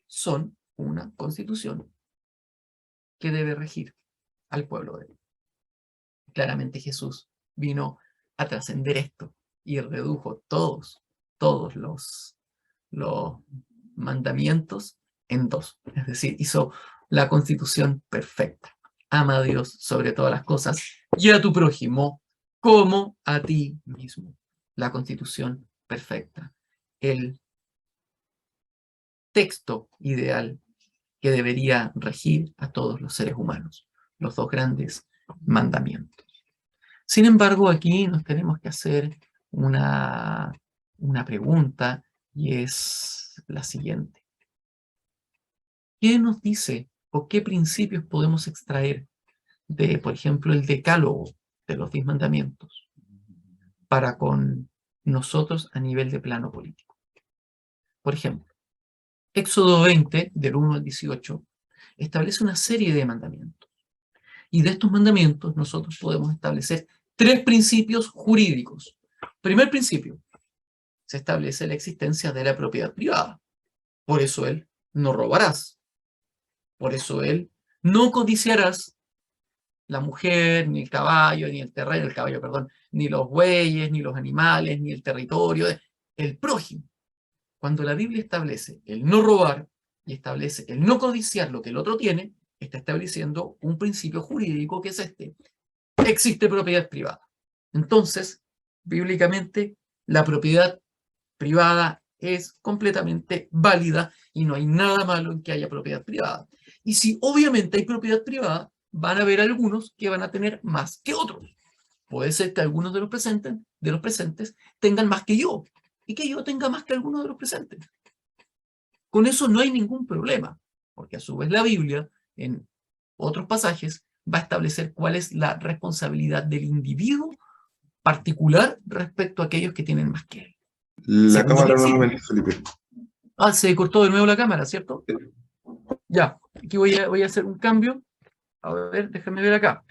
Son una constitución que debe regir al pueblo de Dios. Claramente Jesús vino a trascender esto y redujo todos los mandamientos en dos. Es decir, hizo la Constitución perfecta. Ama a Dios sobre todas las cosas y a tu prójimo como a ti mismo. La Constitución perfecta. El texto ideal que debería regir a todos los seres humanos. Los dos grandes mandamientos. Sin embargo, aquí nos tenemos que hacer una pregunta y es la siguiente. ¿Qué nos dice o qué principios podemos extraer de, por ejemplo, el decálogo de los 10 mandamientos para con nosotros a nivel de plano político? Por ejemplo, Éxodo 20, del 1 al 18, establece una serie de mandamientos. Y de estos mandamientos nosotros podemos establecer 3 principios jurídicos. Primer principio, se establece la existencia de la propiedad privada. Por eso él no robarás. Por eso él no codiciarás la mujer, ni el caballo, ni el terreno, el caballo, perdón, ni los bueyes, ni los animales, ni el territorio, el prójimo. Cuando la Biblia establece el no robar y establece el no codiciar lo que el otro tiene, está estableciendo un principio jurídico que es este. Existe propiedad privada. Entonces, bíblicamente, la propiedad privada es completamente válida y no hay nada malo en que haya propiedad privada. Y si obviamente hay propiedad privada, van a haber algunos que van a tener más que otros. Puede ser que algunos de los presentes tengan más que yo y que yo tenga más que algunos de los presentes. Con eso no hay ningún problema, porque a su vez la Biblia, en otros pasajes, va a establecer cuál es la responsabilidad del individuo particular respecto a aquellos que tienen más que él. La Segundo cámara principio. nuevamente, Felipe. Ah, se cortó de nuevo la cámara, ¿cierto? Ya, aquí voy a hacer un cambio. A ver, déjame ver acá.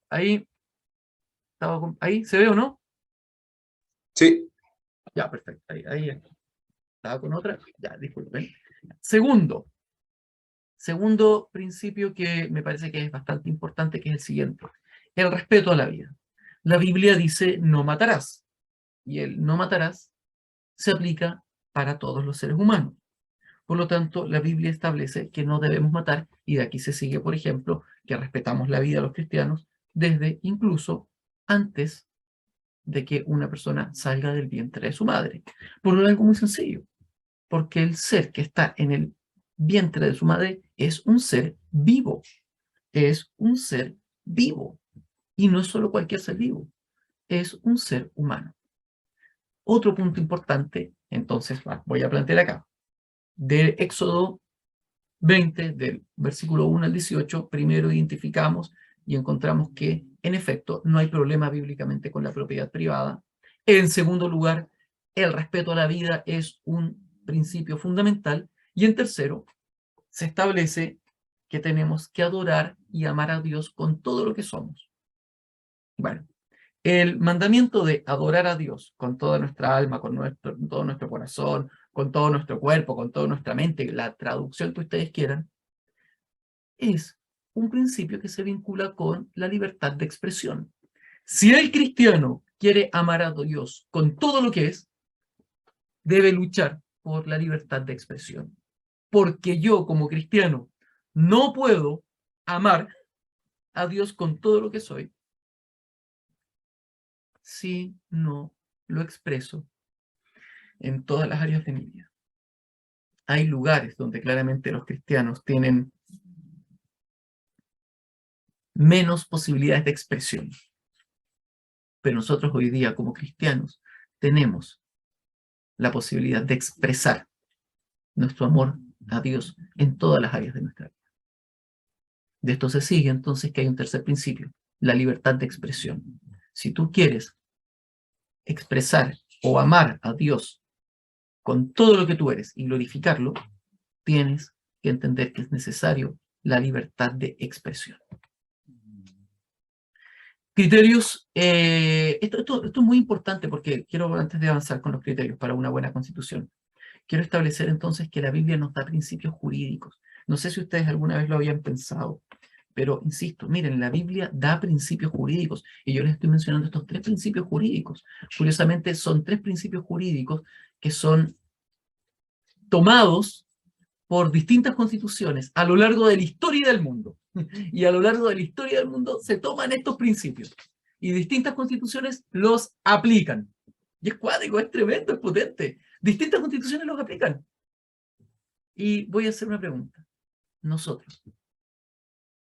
Ahí, ahí, ¿se ve o no? Sí. Ya, perfecto. Ahí estaba con otra. Ya, disculpen. Segundo principio que me parece que es bastante importante, que es el siguiente. El respeto a la vida. La Biblia dice no matarás. Y el no matarás se aplica para todos los seres humanos. Por lo tanto, la Biblia establece que no debemos matar, y de aquí se sigue, por ejemplo, que respetamos la vida de los cristianos desde incluso antes de que una persona salga del vientre de su madre. Por algo muy sencillo, porque el ser que está en el vientre de su madre es un ser vivo, es un ser vivo, y no es solo cualquier ser vivo, es un ser humano. Otro punto importante, entonces, voy a plantear acá, de Éxodo 20, del versículo 1 al 18, primero identificamos y encontramos que, en efecto, no hay problema bíblicamente con la propiedad privada. En segundo lugar, el respeto a la vida es un principio fundamental. Y en tercero, se establece que tenemos que adorar y amar a Dios con todo lo que somos. Bueno, el mandamiento de adorar a Dios con toda nuestra alma, con todo nuestro corazón, con todo nuestro cuerpo, con toda nuestra mente, la traducción que ustedes quieran, es un principio que se vincula con la libertad de expresión. Si el cristiano quiere amar a Dios con todo lo que es, debe luchar por la libertad de expresión. Porque yo, como cristiano, no puedo amar a Dios con todo lo que soy si no lo expreso en todas las áreas de mi vida. Hay lugares donde claramente los cristianos tienen menos posibilidades de expresión. Pero nosotros hoy día, como cristianos, tenemos la posibilidad de expresar nuestro amor a Dios en todas las áreas de nuestra vida. De esto se sigue entonces que hay un tercer principio, la libertad de expresión. Si tú quieres expresar o amar a Dios con todo lo que tú eres y glorificarlo, tienes que entender que es necesario la libertad de expresión. Criterios, esto es muy importante porque quiero, antes de avanzar con los criterios para una buena constitución, quiero establecer entonces que la Biblia nos da principios jurídicos. No sé si ustedes alguna vez lo habían pensado, pero insisto, miren, la Biblia da principios jurídicos y yo les estoy mencionando estos 3 principios jurídicos. Curiosamente, son 3 principios jurídicos que son tomados por distintas constituciones a lo largo de la historia del mundo. Y a lo largo de la historia del mundo se toman estos principios. Y distintas constituciones los aplican. Y es cuático, es tremendo, es potente. Distintas constituciones los aplican. Y voy a hacer una pregunta. Nosotros,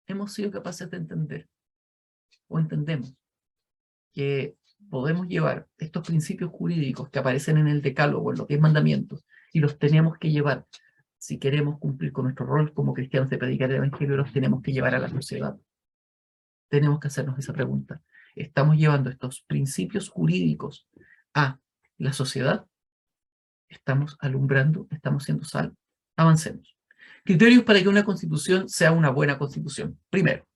¿hemos sido capaces de entender o entendemos que podemos llevar estos principios jurídicos que aparecen en el Decálogo, en los 10 mandamientos, y los tenemos que llevar, si queremos cumplir con nuestro rol como cristianos de predicar el Evangelio, los tenemos que llevar a la sociedad? Tenemos que hacernos esa pregunta. ¿Estamos llevando estos principios jurídicos a la sociedad? ¿Estamos alumbrando? ¿Estamos siendo sal? Avancemos. Criterios para que una constitución sea una buena constitución. Primero,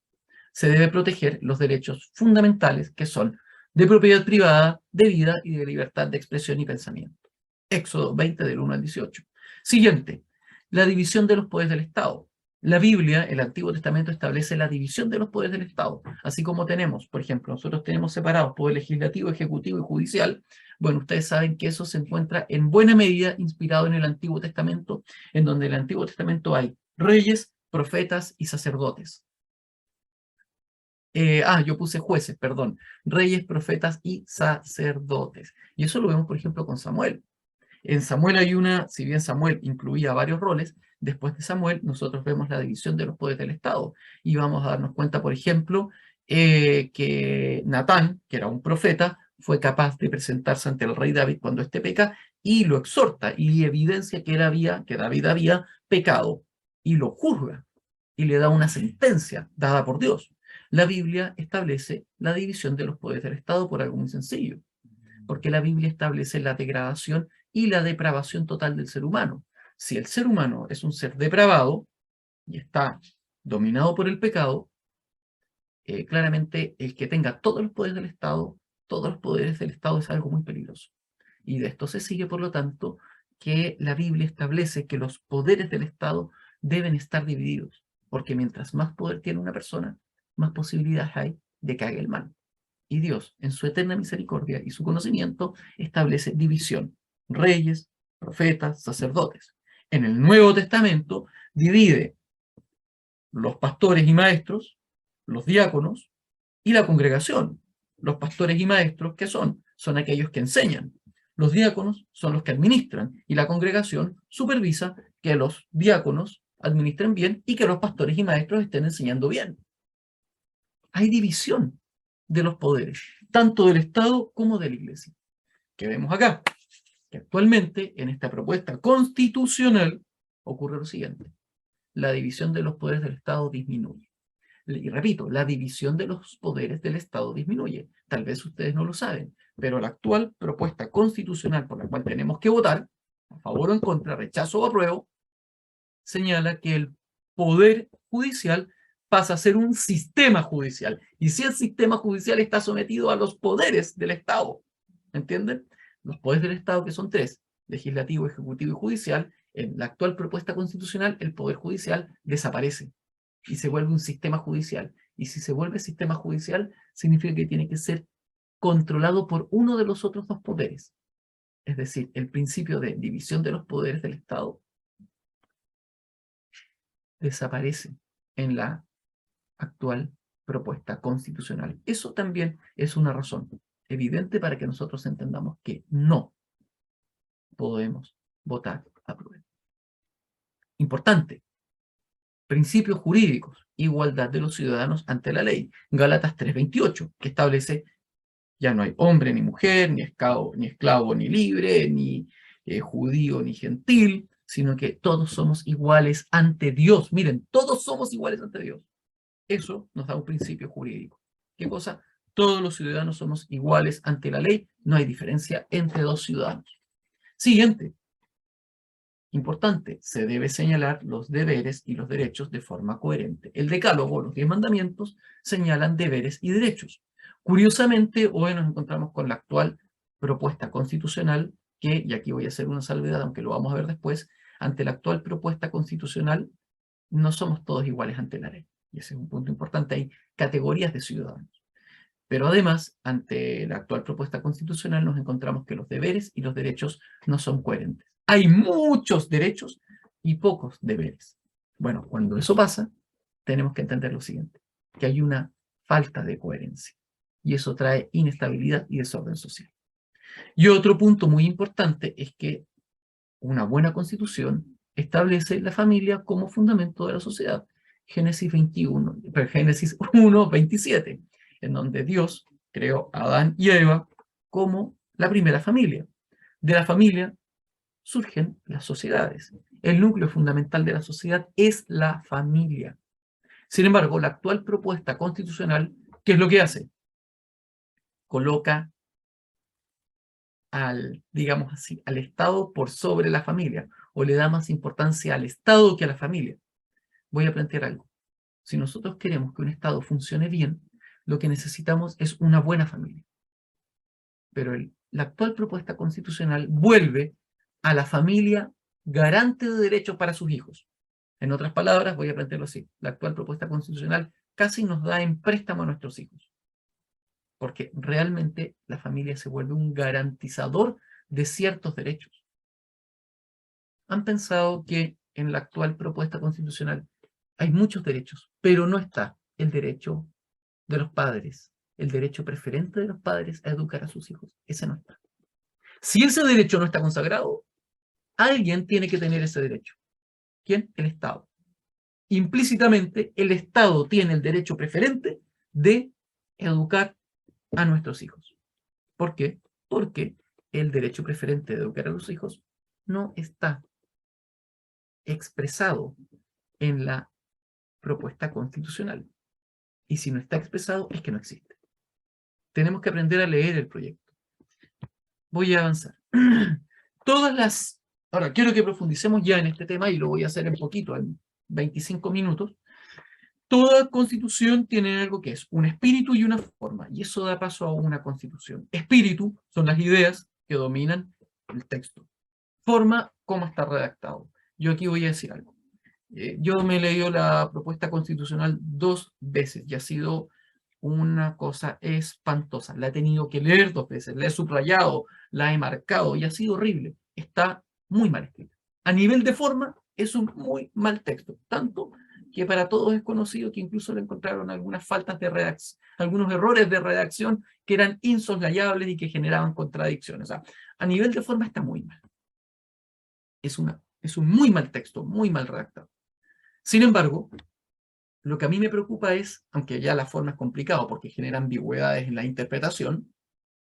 se debe proteger los derechos fundamentales que son de propiedad privada, de vida y de libertad de expresión y pensamiento. Éxodo 20 del 1 al 18. Siguiente, la división de los poderes del Estado. La Biblia, el Antiguo Testamento, establece la división de los poderes del Estado, así como tenemos, por ejemplo, nosotros tenemos separados poder legislativo, ejecutivo y judicial. Bueno, ustedes saben que eso se encuentra en buena medida inspirado en el Antiguo Testamento, en donde en el Antiguo Testamento hay reyes, profetas y sacerdotes. Yo puse jueces, perdón, reyes, profetas y sacerdotes. Y eso lo vemos, por ejemplo, con Samuel. En Samuel hay si bien Samuel incluía varios roles, después de Samuel nosotros vemos la división de los poderes del Estado. Y vamos a darnos cuenta, por ejemplo, que Natán, que era un profeta, fue capaz de presentarse ante el rey David cuando éste peca y lo exhorta y evidencia que David había pecado y lo juzga y le da una sentencia dada por Dios. La Biblia establece la división de los poderes del Estado por algo muy sencillo, porque la Biblia establece la degradación y la depravación total del ser humano. Si el ser humano es un ser depravado y está dominado por el pecado, claramente el que tenga todos los poderes del Estado, todos los poderes del Estado es algo muy peligroso. Y de esto se sigue, por lo tanto, que la Biblia establece que los poderes del Estado deben estar divididos, porque mientras más poder tiene una persona, más posibilidades hay de que haga el mal. Y Dios, en su eterna misericordia y su conocimiento, establece división: reyes, profetas, sacerdotes. En el Nuevo Testamento divide los pastores y maestros, los diáconos y la congregación. Los pastores y maestros, ¿qué son? Son aquellos que enseñan. Los diáconos son los que administran y la congregación supervisa que los diáconos administren bien y que los pastores y maestros estén enseñando bien. Hay división de los poderes, tanto del Estado como de la Iglesia. ¿Qué vemos acá? Que actualmente en esta propuesta constitucional ocurre lo siguiente: la división de los poderes del Estado disminuye. Y repito, la división de los poderes del Estado disminuye. Tal vez ustedes no lo saben, pero la actual propuesta constitucional por la cual tenemos que votar, a favor o en contra, rechazo o apruebo, señala que el poder judicial pasa a ser un sistema judicial. Y si el sistema judicial está sometido a los poderes del Estado, ¿entienden? Los poderes del Estado, que son 3, legislativo, ejecutivo y judicial, en la actual propuesta constitucional, el poder judicial desaparece y se vuelve un sistema judicial. Y si se vuelve sistema judicial, significa que tiene que ser controlado por uno de los otros 2 poderes. Es decir, el principio de división de los poderes del Estado desaparece en la actual propuesta constitucional. Eso también es una razón evidente para que nosotros entendamos que no podemos votar a prueba. Importante: principios jurídicos, igualdad de los ciudadanos ante la ley. Gálatas 3:28, que establece: ya no hay hombre ni mujer, ni esclavo ni libre, ni judío ni gentil, sino que todos somos iguales ante Dios. Miren, todos somos iguales ante Dios. Eso nos da un principio jurídico. ¿Qué cosa? Todos los ciudadanos somos iguales ante la ley, no hay diferencia entre 2 ciudadanos. Siguiente. Importante, se debe señalar los deberes y los derechos de forma coherente. El Decálogo, los 10 mandamientos, señalan deberes y derechos. Curiosamente, hoy nos encontramos con la actual propuesta constitucional que, y aquí voy a hacer una salvedad, aunque lo vamos a ver después, ante la actual propuesta constitucional no somos todos iguales ante la ley. Y ese es un punto importante. Hay categorías de ciudadanos. Pero además, ante la actual propuesta constitucional nos encontramos que los deberes y los derechos no son coherentes. Hay muchos derechos, y pocos deberes. Bueno, cuando eso pasa, tenemos que entender lo siguiente, que hay una falta de coherencia, y eso trae inestabilidad y desorden social. Y otro punto muy importante es que una buena constitución establece la familia como fundamento de la sociedad. Génesis 1:27, en donde Dios creó a Adán y a Eva como la primera familia. De la familia surgen las sociedades. El núcleo fundamental de la sociedad es la familia. Sin embargo, la actual propuesta constitucional, ¿qué es lo que hace? Coloca digamos así, al Estado por sobre la familia, o le da más importancia al Estado que a la familia. Voy a plantear algo. Si nosotros queremos que un Estado funcione bien, lo que necesitamos es una buena familia. Pero la actual propuesta constitucional vuelve a la familia garante de derechos para sus hijos. En otras palabras, voy a plantearlo así, la actual propuesta constitucional casi nos da en préstamo a nuestros hijos, porque realmente la familia se vuelve un garantizador de ciertos derechos. Han pensado que en la actual propuesta constitucional hay muchos derechos, pero no está el derecho de los padres, el derecho preferente de los padres a educar a sus hijos. Ese no está. Si ese derecho no está consagrado, alguien tiene que tener ese derecho. ¿Quién? El Estado. Implícitamente, el Estado tiene el derecho preferente de educar a nuestros hijos. ¿Por qué? Porque el derecho preferente de educar a los hijos no está expresado en la propuesta constitucional. Y si no está expresado, es que no existe. Tenemos que aprender a leer el proyecto. Voy a avanzar. Ahora, quiero que profundicemos ya en este tema, y lo voy a hacer en poquito, en 25 minutos. Toda constitución tiene algo que es un espíritu y una forma, y eso da paso a una constitución. Espíritu son las ideas que dominan el texto. Forma, cómo está redactado. Yo aquí voy a decir algo. Yo me he leído la propuesta constitucional 2 veces y ha sido una cosa espantosa. La he tenido que leer 2 veces, la he subrayado, la he marcado y ha sido horrible. Está muy mal escrita. A nivel de forma, es un muy mal texto, tanto que para todos es conocido que incluso le encontraron algunas faltas de redacción, algunos errores de redacción que eran insoslayables y que generaban contradicciones. O sea, a nivel de forma está muy mal. Es un muy mal texto, muy mal redactado. Sin embargo, lo que a mí me preocupa es, aunque ya la forma es complicado porque genera ambigüedades en la interpretación,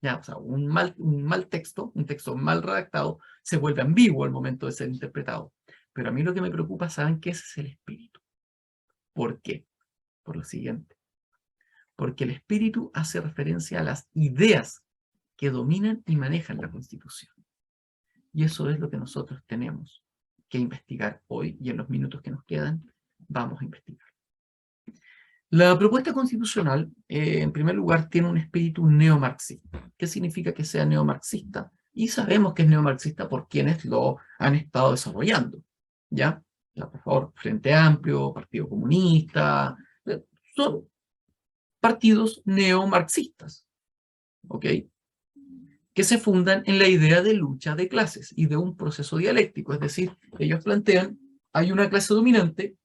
ya, o sea, un mal texto, un texto mal redactado, se vuelve ambiguo al momento de ser interpretado. Pero a mí lo que me preocupa, ¿saben qué? Ese es el espíritu. ¿Por qué? Por lo siguiente. Porque el espíritu hace referencia a las ideas que dominan y manejan la Constitución. Y eso es lo que nosotros tenemos que investigar hoy, y en los minutos que nos quedan vamos a investigar. La propuesta constitucional, en primer lugar, tiene un espíritu neomarxista. ¿Qué significa que sea neomarxista? Y sabemos que es neomarxista por quienes lo han estado desarrollando. ¿Ya? Ya, por favor, Frente Amplio, Partido Comunista, son partidos neomarxistas, ¿ok? Que se fundan en la idea de lucha de clases y de un proceso dialéctico. Es decir, ellos plantean, hay una clase dominante,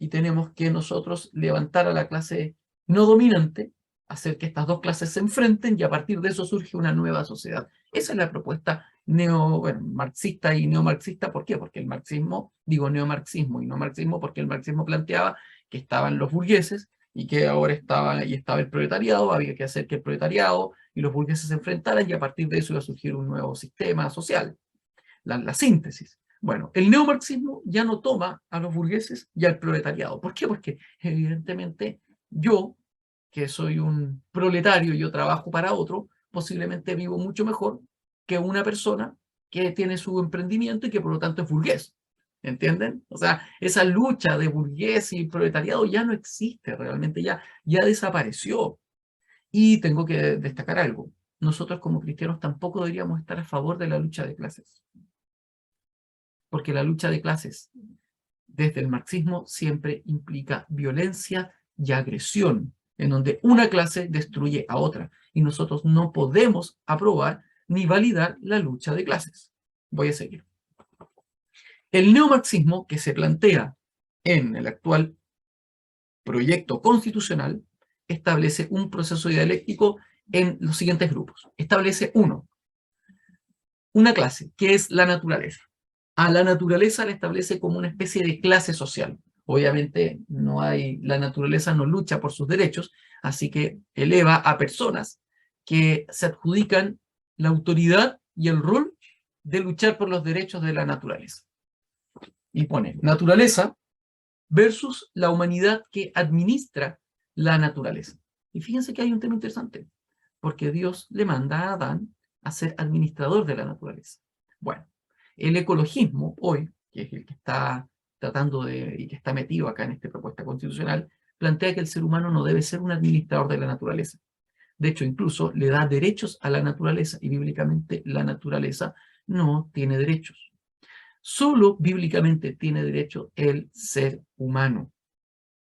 y tenemos que nosotros levantar a la clase no dominante, hacer que estas dos clases se enfrenten, y a partir de eso surge una nueva sociedad. Esa es la propuesta marxista y neomarxista. ¿Por qué? Porque el marxismo, digo neomarxismo y no marxismo, porque el marxismo planteaba que estaban los burgueses y que ahora estaba el proletariado, había que hacer que el proletariado y los burgueses se enfrentaran, y a partir de eso iba a surgir un nuevo sistema social, la síntesis. Bueno, el neomarxismo ya no toma a los burgueses y al proletariado. ¿Por qué? Porque evidentemente yo, que soy un proletario y yo trabajo para otro, posiblemente vivo mucho mejor que una persona que tiene su emprendimiento y que por lo tanto es burgués. ¿Entienden? O sea, esa lucha de burgués y proletariado ya no existe realmente, ya desapareció. Y tengo que destacar algo. Nosotros como cristianos tampoco deberíamos estar a favor de la lucha de clases. Porque la lucha de clases desde el marxismo siempre implica violencia y agresión, en donde una clase destruye a otra, y nosotros no podemos aprobar ni validar la lucha de clases. Voy a seguir. El neomarxismo que se plantea en el actual proyecto constitucional establece un proceso dialéctico en los siguientes grupos. Establece una clase, que es la naturaleza. A la naturaleza la establece como una especie de clase social. Obviamente la naturaleza no lucha por sus derechos, así que eleva a personas que se adjudican la autoridad y el rol de luchar por los derechos de la naturaleza. Y pone naturaleza versus la humanidad que administra la naturaleza. Y fíjense que hay un tema interesante, porque Dios le manda a Adán a ser administrador de la naturaleza. Bueno, el ecologismo hoy, que es el que está tratando y que está metido acá en esta propuesta constitucional, plantea que el ser humano no debe ser un administrador de la naturaleza. De hecho, incluso le da derechos a la naturaleza, y bíblicamente la naturaleza no tiene derechos. Solo bíblicamente tiene derecho el ser humano.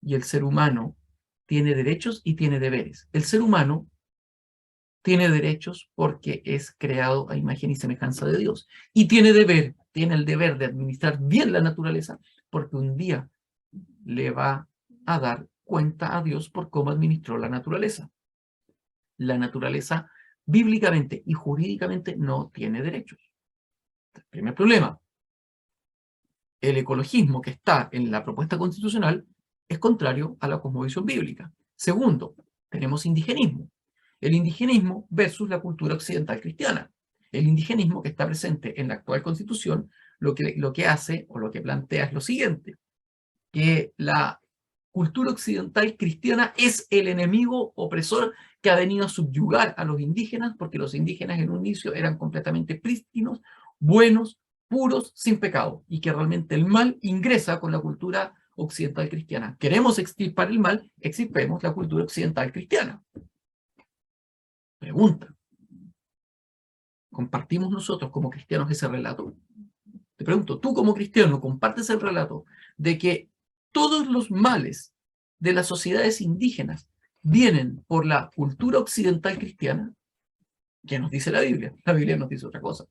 Y el ser humano tiene derechos y tiene deberes. El ser humano tiene derechos porque es creado a imagen y semejanza de Dios. Y tiene el deber de administrar bien la naturaleza, porque un día le va a dar cuenta a Dios por cómo administró la naturaleza. La naturaleza bíblicamente y jurídicamente no tiene derechos. Primer problema. El ecologismo que está en la propuesta constitucional es contrario a la cosmovisión bíblica. Segundo, tenemos indigenismo. El indigenismo versus la cultura occidental cristiana. El indigenismo que está presente en la actual constitución lo que hace o lo que plantea es lo siguiente, que la cultura occidental cristiana es el enemigo opresor que ha venido a subyugar a los indígenas, porque los indígenas en un inicio eran completamente prístinos, buenos, puros, sin pecado, y que realmente el mal ingresa con la cultura occidental cristiana. ¿Queremos extirpar el mal? Extirpemos la cultura occidental cristiana. Pregunta. ¿Compartimos nosotros como cristianos ese relato? Te pregunto, ¿tú como cristiano compartes el relato de que todos los males de las sociedades indígenas vienen por la cultura occidental cristiana? ¿Qué nos dice la Biblia? La Biblia nos dice otra cosa.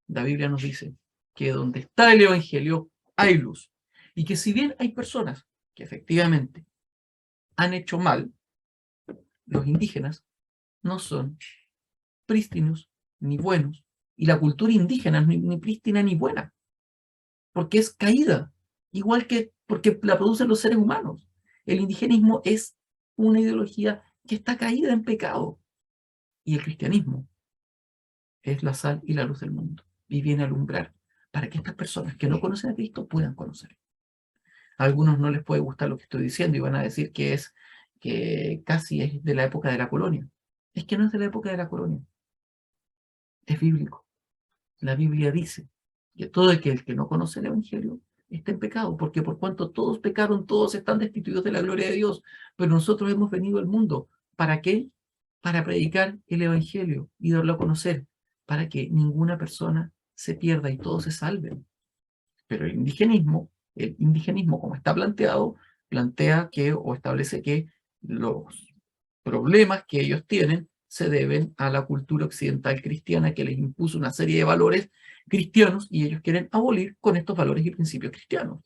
La Biblia nos dice que donde está el Evangelio hay luz. Y que si bien hay personas que efectivamente han hecho mal, los indígenas no son prístinos ni buenos. Y la cultura indígena no es ni prístina ni buena, porque es caída, igual que porque la producen los seres humanos. El indigenismo es una ideología que está caída en pecado. Y el cristianismo es la sal y la luz del mundo. Y viene a alumbrar para que estas personas que no conocen a Cristo puedan conocer. A algunos no les puede gustar lo que estoy diciendo y van a decir que casi es de la época de la colonia. Es que no es de la época de la colonia. Es bíblico. La Biblia dice que todo aquel que no conoce el Evangelio está en pecado, porque por cuanto todos pecaron, todos están destituidos de la gloria de Dios. Pero nosotros hemos venido al mundo. ¿Para qué? Para predicar el Evangelio y darlo a conocer, para que ninguna persona se pierda y todos se salven. Pero el indigenismo como está planteado, plantea que o establece que los problemas que ellos tienen se deben a la cultura occidental cristiana que les impuso una serie de valores cristianos y ellos quieren abolir con estos valores y principios cristianos.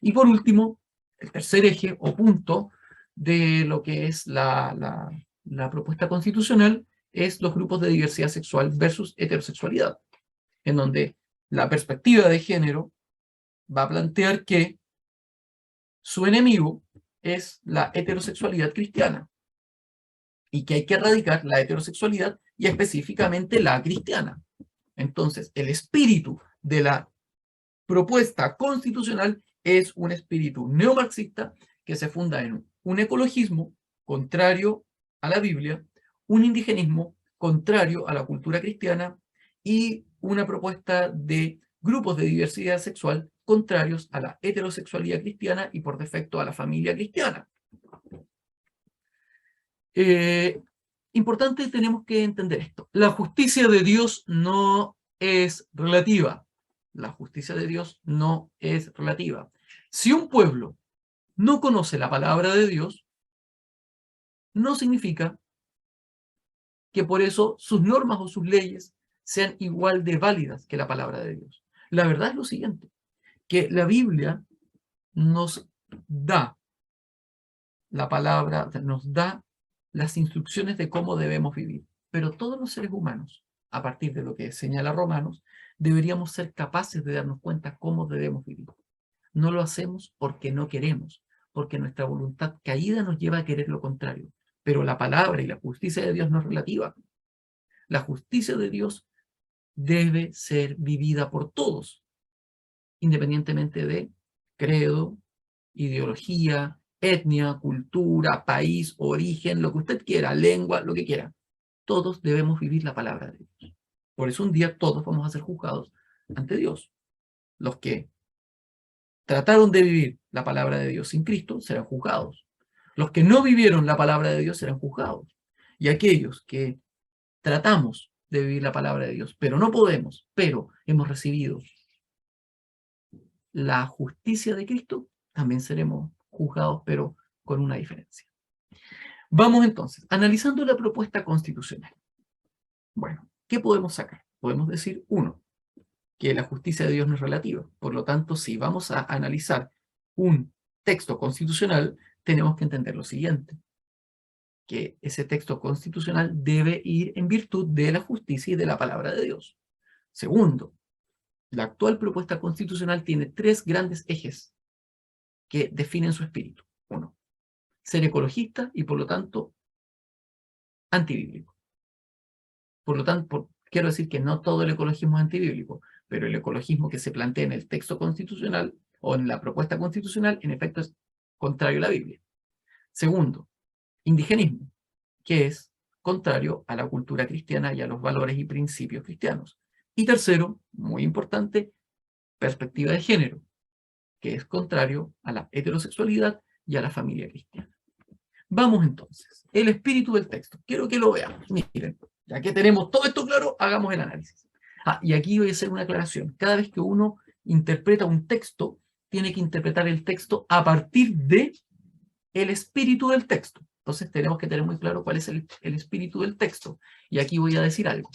Y por último, el tercer eje o punto de lo que es la propuesta constitucional es los grupos de diversidad sexual versus heterosexualidad, en donde la perspectiva de género va a plantear que su enemigo es la heterosexualidad cristiana y que hay que erradicar la heterosexualidad y específicamente la cristiana. Entonces, el espíritu de la propuesta constitucional es un espíritu neomarxista que se funda en un ecologismo contrario a la Biblia, un indigenismo contrario a la cultura cristiana y una propuesta de grupos de diversidad sexual contrarios a la heterosexualidad cristiana y por defecto a la familia cristiana. Importante, tenemos que entender esto. La justicia de Dios no es relativa. La justicia de Dios no es relativa. Si un pueblo no conoce la palabra de Dios, no significa que por eso sus normas o sus leyes sean igual de válidas que la palabra de Dios. La verdad es lo siguiente, que la Biblia nos da la palabra, nos da las instrucciones de cómo debemos vivir. Pero todos los seres humanos, a partir de lo que señala Romanos, deberíamos ser capaces de darnos cuenta cómo debemos vivir. No lo hacemos porque no queremos, porque nuestra voluntad caída nos lleva a querer lo contrario. Pero la palabra y la justicia de Dios no es relativa. La justicia de Dios debe ser vivida por todos, independientemente de credo, ideología, etnia, cultura, país, origen, lo que usted quiera, lengua, lo que quiera. Todos debemos vivir la palabra de Dios. Por eso un día todos vamos a ser juzgados ante Dios. Los que trataron de vivir la palabra de Dios sin Cristo serán juzgados. Los que no vivieron la palabra de Dios serán juzgados. Y aquellos que tratamos de vivir la palabra de Dios, pero no podemos, pero hemos recibido la justicia de Cristo, también seremos juzgados, pero con una diferencia. Vamos entonces, analizando la propuesta constitucional. Bueno, ¿qué podemos sacar? Podemos decir, uno, que la justicia de Dios no es relativa. Por lo tanto, si vamos a analizar un texto constitucional, tenemos que entender lo siguiente, que ese texto constitucional debe ir en virtud de la justicia y de la palabra de Dios. Segundo, la actual propuesta constitucional tiene tres grandes ejes que definen su espíritu. Uno, ser ecologista y por lo tanto antibíblico. Por lo tanto, quiero decir que no todo el ecologismo es antibíblico, pero el ecologismo que se plantea en el texto constitucional o en la propuesta constitucional, en efecto, es contrario a la Biblia. Segundo, indigenismo, que es contrario a la cultura cristiana y a los valores y principios cristianos. Y tercero, muy importante, perspectiva de género, que es contrario a la heterosexualidad y a la familia cristiana. Vamos entonces, el espíritu del texto. Quiero que lo veamos. Miren, ya que tenemos todo esto claro, hagamos el análisis. Y aquí voy a hacer una aclaración. Cada vez que uno interpreta un texto, tiene que interpretar el texto a partir de el espíritu del texto. Entonces tenemos que tener muy claro cuál es el espíritu del texto. Y aquí voy a decir algo.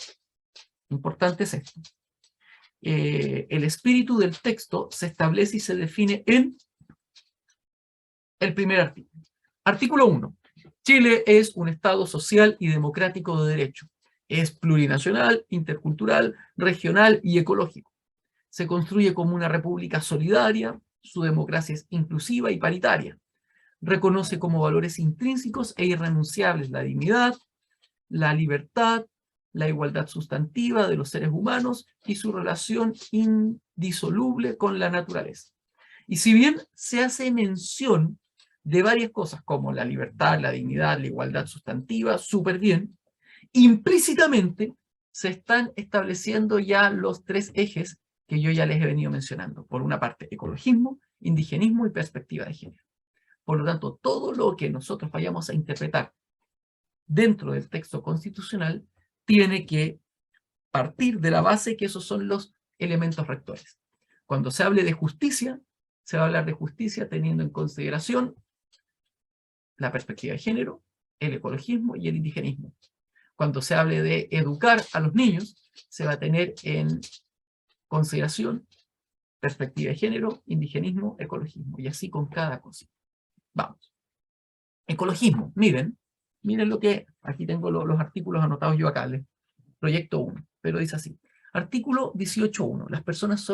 Importante es esto. El espíritu del texto se establece y se define en el primer artículo. Artículo 1. Chile es un Estado social y democrático de derecho. Es plurinacional, intercultural, regional y ecológico. Se construye como una república solidaria, su democracia es inclusiva y paritaria. Reconoce como valores intrínsecos e irrenunciables la dignidad, la libertad, la igualdad sustantiva de los seres humanos y su relación indisoluble con la naturaleza. Y si bien se hace mención de varias cosas como la libertad, la dignidad, la igualdad sustantiva, súper bien, implícitamente se están estableciendo ya los tres ejes que yo ya les he venido mencionando. Por una parte, ecologismo, indigenismo y perspectiva de género. Por lo tanto, todo lo que nosotros vayamos a interpretar dentro del texto constitucional tiene que partir de la base que esos son los elementos rectores. Cuando se hable de justicia, se va a hablar de justicia teniendo en consideración la perspectiva de género, el ecologismo y el indigenismo. Cuando se hable de educar a los niños, se va a tener en consideración perspectiva de género, indigenismo, ecologismo, y así con cada cosa. Vamos. Ecologismo, miren lo que, aquí tengo los artículos anotados yo acá, proyecto 1, pero dice así. Artículo 18.1, las personas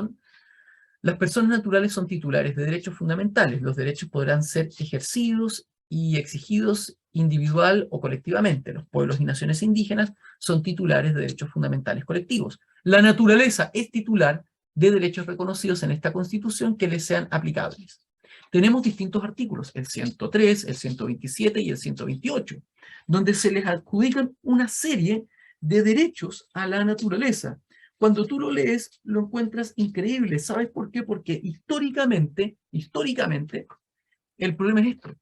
naturales son titulares de derechos fundamentales. Los derechos podrán ser ejercidos y exigidos individual o colectivamente. Los pueblos y naciones indígenas son titulares de derechos fundamentales colectivos. La naturaleza es titular de derechos reconocidos en esta Constitución que les sean aplicables. Tenemos distintos artículos, el 103, el 127 y el 128, donde se les adjudican una serie de derechos a la naturaleza. Cuando tú lo lees, lo encuentras increíble. ¿Sabes por qué? Porque históricamente, el problema es esto,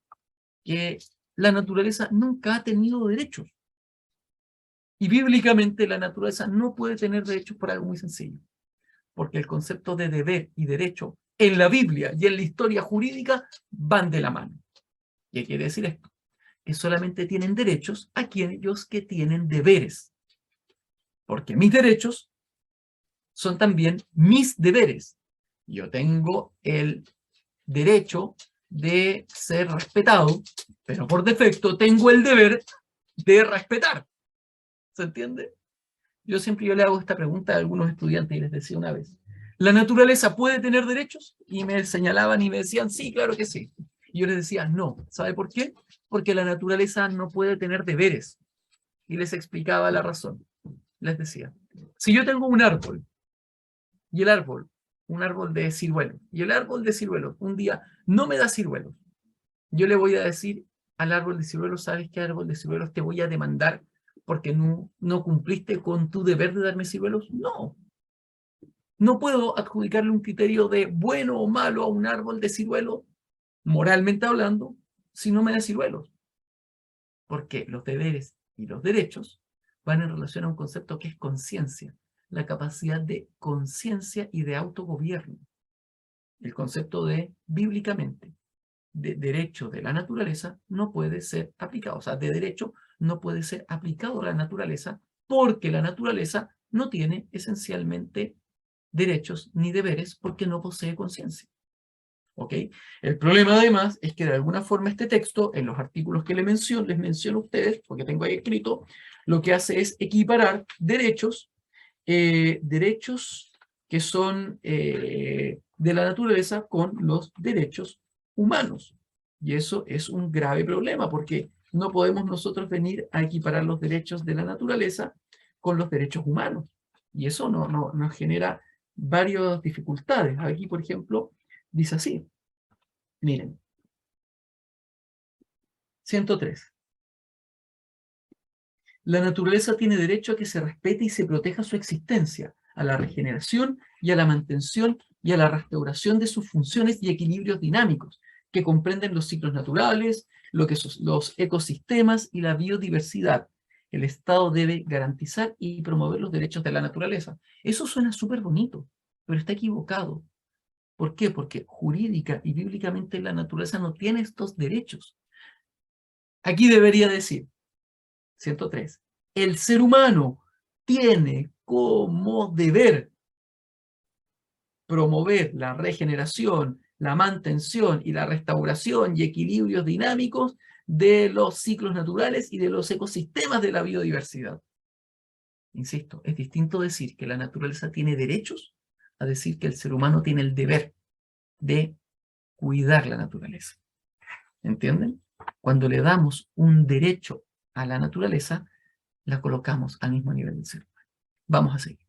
que la naturaleza nunca ha tenido derechos. Y bíblicamente la naturaleza no puede tener derechos por algo muy sencillo. Porque el concepto de deber y derecho en la Biblia y en la historia jurídica van de la mano. ¿Qué quiere decir esto? Que solamente tienen derechos aquellos que tienen deberes. Porque mis derechos son también mis deberes. Yo tengo el derecho de ser respetado, pero por defecto tengo el deber de respetar. ¿Se entiende? Yo le hago esta pregunta a algunos estudiantes y les decía una vez, ¿la naturaleza puede tener derechos? Y me señalaban y me decían, sí, claro que sí. Y yo les decía, no. ¿Sabe por qué? Porque la naturaleza no puede tener deberes. Y les explicaba la razón. Les decía, si yo tengo un árbol, y el árbol, un árbol de ciruelos, y el árbol de ciruelos un día no me da ciruelos, yo le voy a decir al árbol de ciruelos, ¿sabes qué, árbol de ciruelos? Te voy a demandar porque no cumpliste con tu deber de darme ciruelos. No. No puedo adjudicarle un criterio de bueno o malo a un árbol de ciruelos, moralmente hablando, si no me da ciruelos. Porque los deberes y los derechos van en relación a un concepto que es conciencia, la capacidad de conciencia y de autogobierno. El concepto de, bíblicamente, de derecho de la naturaleza no puede ser aplicado. O sea, de derecho no puede ser aplicado a la naturaleza porque la naturaleza no tiene esencialmente derechos ni deberes porque no posee conciencia. ¿Ok? El problema además es que de alguna forma este texto, en los artículos que les menciono a ustedes, porque tengo ahí escrito, lo que hace es equiparar derechos que son de la naturaleza con los derechos humanos. Y eso es un grave problema, porque no podemos nosotros venir a equiparar los derechos de la naturaleza con los derechos humanos. Y eso nos genera varias dificultades. Aquí, por ejemplo, dice así. Miren. 103. La naturaleza tiene derecho a que se respete y se proteja su existencia, a la regeneración y a la mantención y a la restauración de sus funciones y equilibrios dinámicos, que comprenden los ciclos naturales, los ecosistemas y la biodiversidad. El Estado debe garantizar y promover los derechos de la naturaleza. Eso suena súper bonito, pero está equivocado. ¿Por qué? Porque jurídica y bíblicamente la naturaleza no tiene estos derechos. Aquí debería decir, 103. El ser humano tiene como deber promover la regeneración, la mantención y la restauración y equilibrios dinámicos de los ciclos naturales y de los ecosistemas de la biodiversidad. Insisto, es distinto decir que la naturaleza tiene derechos a decir que el ser humano tiene el deber de cuidar la naturaleza. ¿Entienden? Cuando le damos un derecho a la naturaleza, la colocamos al mismo nivel del ser humano. Vamos a seguir.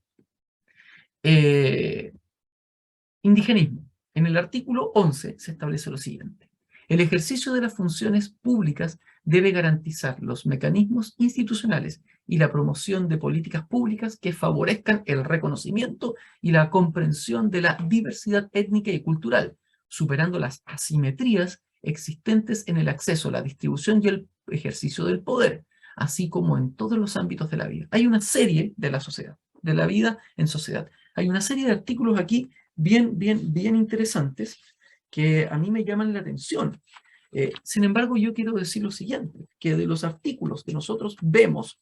Indigenismo. En el artículo 11 se establece lo siguiente. El ejercicio de las funciones públicas debe garantizar los mecanismos institucionales y la promoción de políticas públicas que favorezcan el reconocimiento y la comprensión de la diversidad étnica y cultural, superando las asimetrías existentes en el acceso, la distribución y el ejercicio del poder, así como en todos los ámbitos de la vida. Hay una serie de la sociedad, de la vida en sociedad. Hay una serie de artículos aquí bien interesantes que a mí me llaman la atención. Sin embargo, yo quiero decir lo siguiente, que de los artículos que nosotros vemos,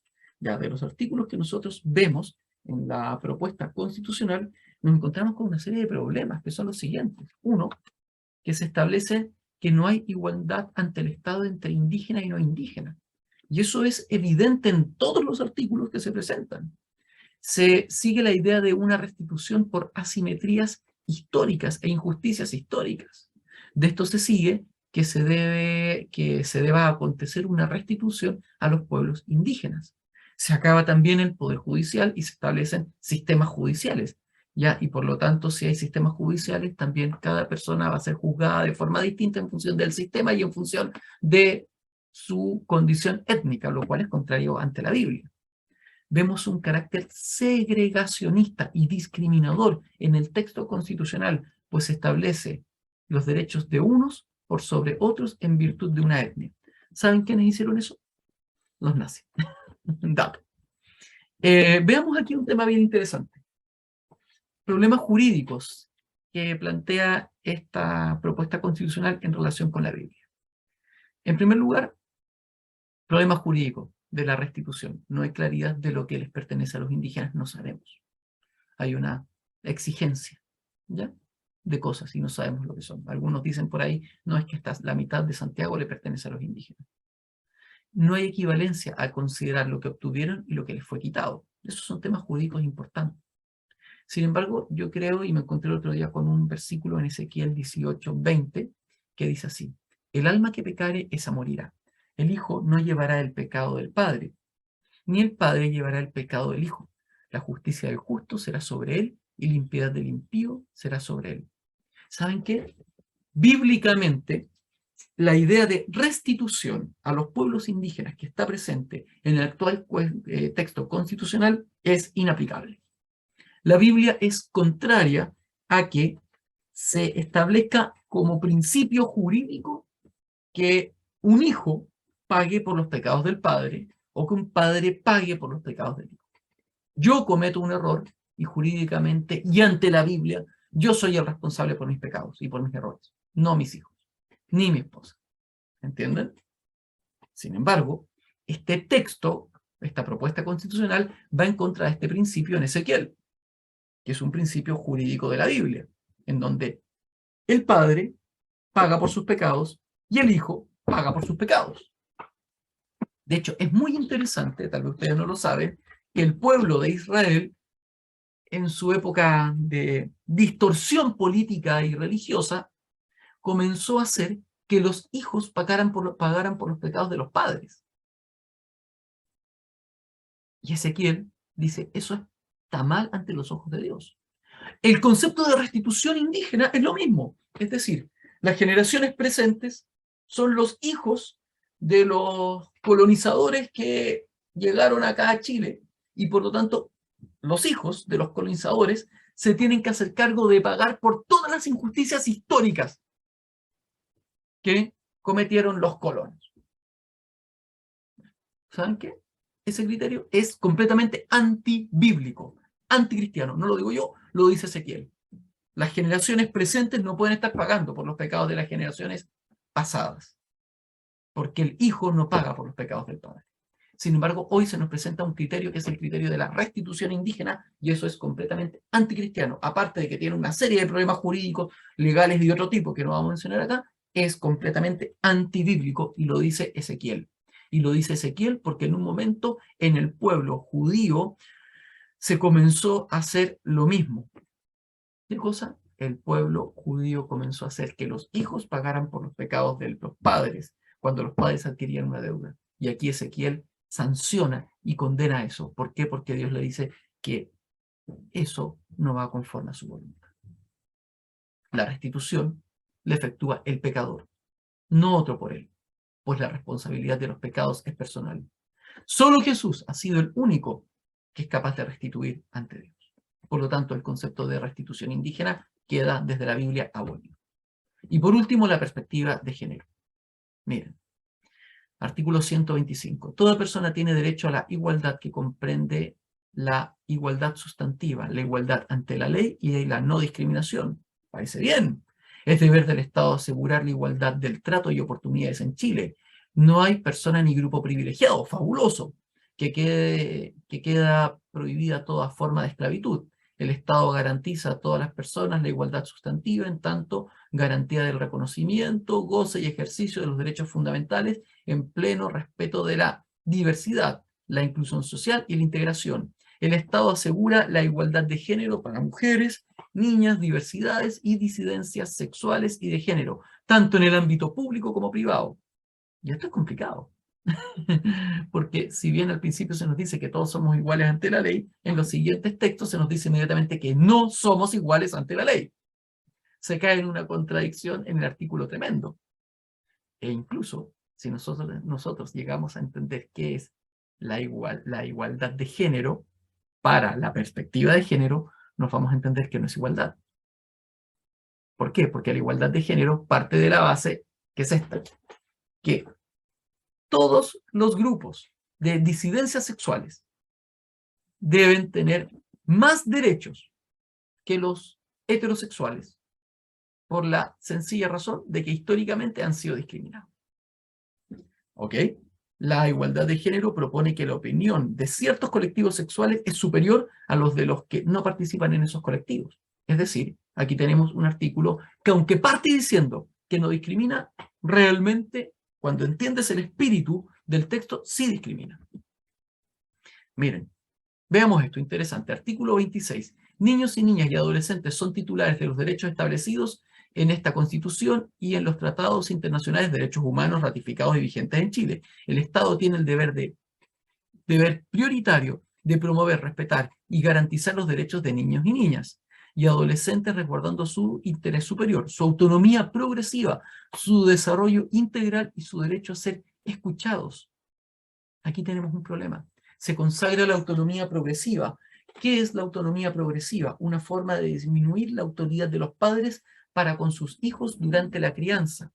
en la propuesta constitucional, nos encontramos con una serie de problemas, que son los siguientes. Uno, que se establece que no hay igualdad ante el Estado entre indígena y no indígena. Y eso es evidente en todos los artículos que se presentan. Se sigue la idea de una restitución por asimetrías históricas e injusticias históricas. De esto se sigue que se deba acontecer una restitución a los pueblos indígenas. Se acaba también el poder judicial y se establecen sistemas judiciales. ¿Ya? Y por lo tanto, si hay sistemas judiciales, también cada persona va a ser juzgada de forma distinta en función del sistema y en función de su condición étnica, lo cual es contrario ante la Biblia. Vemos un carácter segregacionista y discriminador en el texto constitucional, pues se establece los derechos de unos por sobre otros en virtud de una etnia. ¿Saben quiénes hicieron eso? Los nazis. Dato. Veamos aquí un tema bien interesante. Problemas jurídicos que plantea esta propuesta constitucional en relación con la Biblia. En primer lugar, problemas jurídicos de la restitución. No hay claridad de lo que les pertenece a los indígenas, no sabemos. Hay una exigencia, ¿ya? De cosas y no sabemos lo que son. Algunos dicen por ahí, no, es que la mitad de Santiago le pertenece a los indígenas. No hay equivalencia a considerar lo que obtuvieron y lo que les fue quitado. Esos son temas jurídicos importantes. Sin embargo, yo creo, y me encontré el otro día con un versículo en Ezequiel 18:20, que dice así: el alma que pecare, esa morirá. El hijo no llevará el pecado del padre, ni el padre llevará el pecado del hijo. La justicia del justo será sobre él, y la impiedad del impío será sobre él. ¿Saben qué? Bíblicamente, la idea de restitución a los pueblos indígenas que está presente en el actual texto constitucional es inaplicable. La Biblia es contraria a que se establezca como principio jurídico que un hijo pague por los pecados del padre o que un padre pague por los pecados del hijo. Yo cometo un error y jurídicamente y ante la Biblia yo soy el responsable por mis pecados y por mis errores, no mis hijos, ni mi esposa. ¿Entienden? Sin embargo, este texto, esta propuesta constitucional, va en contra de este principio en Ezequiel, que es un principio jurídico de la Biblia, en donde el padre paga por sus pecados y el hijo paga por sus pecados. De hecho, es muy interesante, tal vez ustedes no lo saben, que el pueblo de Israel, en su época de distorsión política y religiosa, comenzó a hacer que los hijos pagaran por los pecados de los padres. Y Ezequiel dice, eso está mal ante los ojos de Dios. El concepto de restitución indígena es lo mismo. Es decir, las generaciones presentes son los hijos de los colonizadores que llegaron acá a Chile y por lo tanto los hijos de los colonizadores se tienen que hacer cargo de pagar por todas las injusticias históricas que cometieron los colonos. ¿Saben qué? Ese criterio es completamente antibíblico, anticristiano. No lo digo yo, lo dice Ezequiel. Las generaciones presentes no pueden estar pagando por los pecados de las generaciones pasadas, porque el hijo no paga por los pecados del padre. Sin embargo, hoy se nos presenta un criterio que es el criterio de la restitución indígena, y eso es completamente anticristiano. Aparte de que tiene una serie de problemas jurídicos, legales y de otro tipo que no vamos a mencionar acá, es completamente antibíblico, y lo dice Ezequiel. Y lo dice Ezequiel porque en un momento en el pueblo judío se comenzó a hacer lo mismo. ¿Qué cosa? El pueblo judío comenzó a hacer que los hijos pagaran por los pecados de los padres cuando los padres adquirían una deuda. Y aquí Ezequiel sanciona y condena eso. ¿Por qué? Porque Dios le dice que eso no va conforme a su voluntad. La restitución le efectúa el pecador, no otro por él, pues la responsabilidad de los pecados es personal. Solo Jesús ha sido el único que es capaz de restituir ante Dios. Por lo tanto, el concepto de restitución indígena queda desde la Biblia abolido. Y por último, la perspectiva de género. Miren, artículo 125. Toda persona tiene derecho a la igualdad que comprende la igualdad sustantiva, la igualdad ante la ley y la no discriminación. Parece bien. Es deber del Estado asegurar la igualdad del trato y oportunidades en Chile. No hay persona ni grupo privilegiado, fabuloso, que queda prohibida toda forma de esclavitud. El Estado garantiza a todas las personas la igualdad sustantiva, en tanto garantía del reconocimiento, goce y ejercicio de los derechos fundamentales en pleno respeto de la diversidad, la inclusión social y la integración. El Estado asegura la igualdad de género para mujeres, niñas, diversidades y disidencias sexuales y de género, tanto en el ámbito público como privado. Y esto es complicado. Porque si bien al principio se nos dice que todos somos iguales ante la ley, en los siguientes textos se nos dice inmediatamente que no somos iguales ante la ley. Se cae en una contradicción en el artículo tremendo. E incluso, si nosotros llegamos a entender qué es la igualdad de género, para la perspectiva de género, nos vamos a entender que no es igualdad. ¿Por qué? Porque la igualdad de género parte de la base, que es esta, que todos los grupos de disidencias sexuales deben tener más derechos que los heterosexuales, por la sencilla razón de que históricamente han sido discriminados. ¿Ok? La igualdad de género propone que la opinión de ciertos colectivos sexuales es superior a los de los que no participan en esos colectivos. Es decir, aquí tenemos un artículo que, aunque parte diciendo que no discrimina, realmente, cuando entiendes el espíritu del texto, sí discrimina. Miren, veamos esto, interesante. Artículo 26. Niños y niñas y adolescentes son titulares de los derechos establecidos en esta Constitución y en los tratados internacionales de derechos humanos ratificados y vigentes en Chile. El Estado tiene el deber prioritario de promover, respetar y garantizar los derechos de niños y niñas y adolescentes, resguardando su interés superior, su autonomía progresiva, su desarrollo integral y su derecho a ser escuchados. Aquí tenemos un problema. Se consagra la autonomía progresiva. ¿Qué es la autonomía progresiva? Una forma de disminuir la autoridad de los padres para con sus hijos durante la crianza.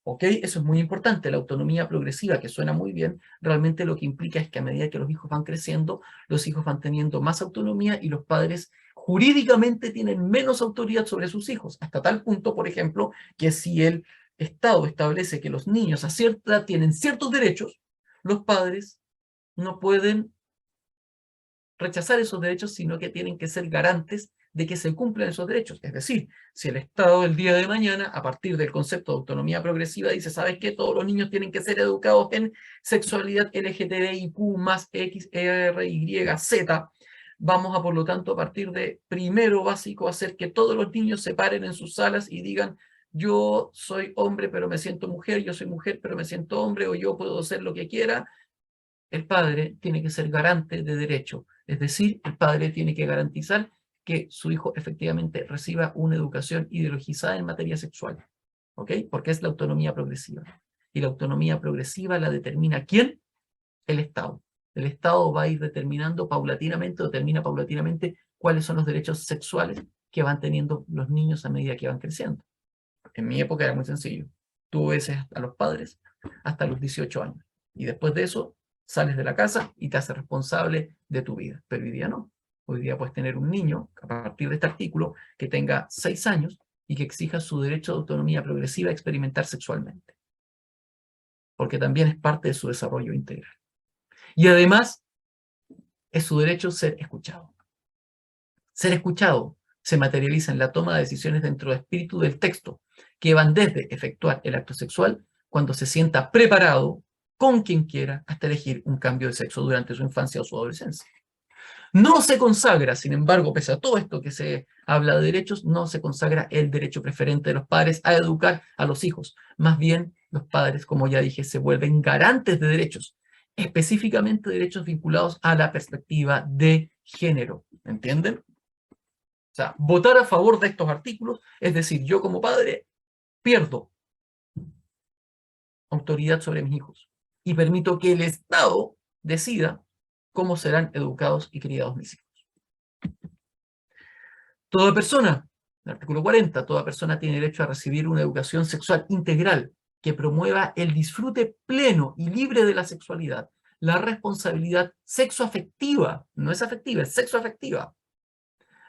¿Ok? Eso es muy importante. La autonomía progresiva, que suena muy bien, realmente lo que implica es que a medida que los hijos van creciendo, los hijos van teniendo más autonomía y los padres jurídicamente tienen menos autoridad sobre sus hijos. Hasta tal punto, por ejemplo, que si el Estado establece que los niños a cierta edad tienen ciertos derechos, los padres no pueden rechazar esos derechos, sino que tienen que ser garantes de que se cumplan esos derechos. Es decir, si el Estado el día de mañana, a partir del concepto de autonomía progresiva, dice, ¿sabes qué? Todos los niños tienen que ser educados en sexualidad LGTBIQ más X, Y, Z, vamos a, por lo tanto, a partir de primero básico, hacer que todos los niños se paren en sus salas y digan, yo soy hombre pero me siento mujer, yo soy mujer pero me siento hombre, o yo puedo ser lo que quiera. El padre tiene que ser garante de derecho, es decir, el padre tiene que garantizar que su hijo efectivamente reciba una educación ideologizada en materia sexual, ¿ok? Porque es la autonomía progresiva. Y la autonomía progresiva la determina ¿quién? El Estado. El Estado va a ir determinando paulatinamente, o determina paulatinamente cuáles son los derechos sexuales que van teniendo los niños a medida que van creciendo. En mi época era muy sencillo. Tú obedeces a los padres hasta los 18 años. Y después de eso, sales de la casa y te haces responsable de tu vida. Pero hoy día no. Hoy día puedes tener un niño, a partir de este artículo, que tenga 6 años y que exija su derecho de autonomía progresiva a experimentar sexualmente. Porque también es parte de su desarrollo integral. Y además, es su derecho ser escuchado. Ser escuchado se materializa en la toma de decisiones dentro del espíritu del texto, que van desde efectuar el acto sexual cuando se sienta preparado con quien quiera hasta elegir un cambio de sexo durante su infancia o su adolescencia. No se consagra, sin embargo, pese a todo esto que se habla de derechos, no se consagra el derecho preferente de los padres a educar a los hijos. Más bien, los padres, como ya dije, se vuelven garantes de derechos, específicamente derechos vinculados a la perspectiva de género. ¿Entienden? O sea, votar a favor de estos artículos, es decir, yo como padre pierdo autoridad sobre mis hijos y permito que el Estado decida cómo serán educados y criados mis hijos. Toda persona, el artículo 40, toda persona tiene derecho a recibir una educación sexual integral que promueva el disfrute pleno y libre de la sexualidad, la responsabilidad sexoafectiva, no es afectiva, es sexoafectiva,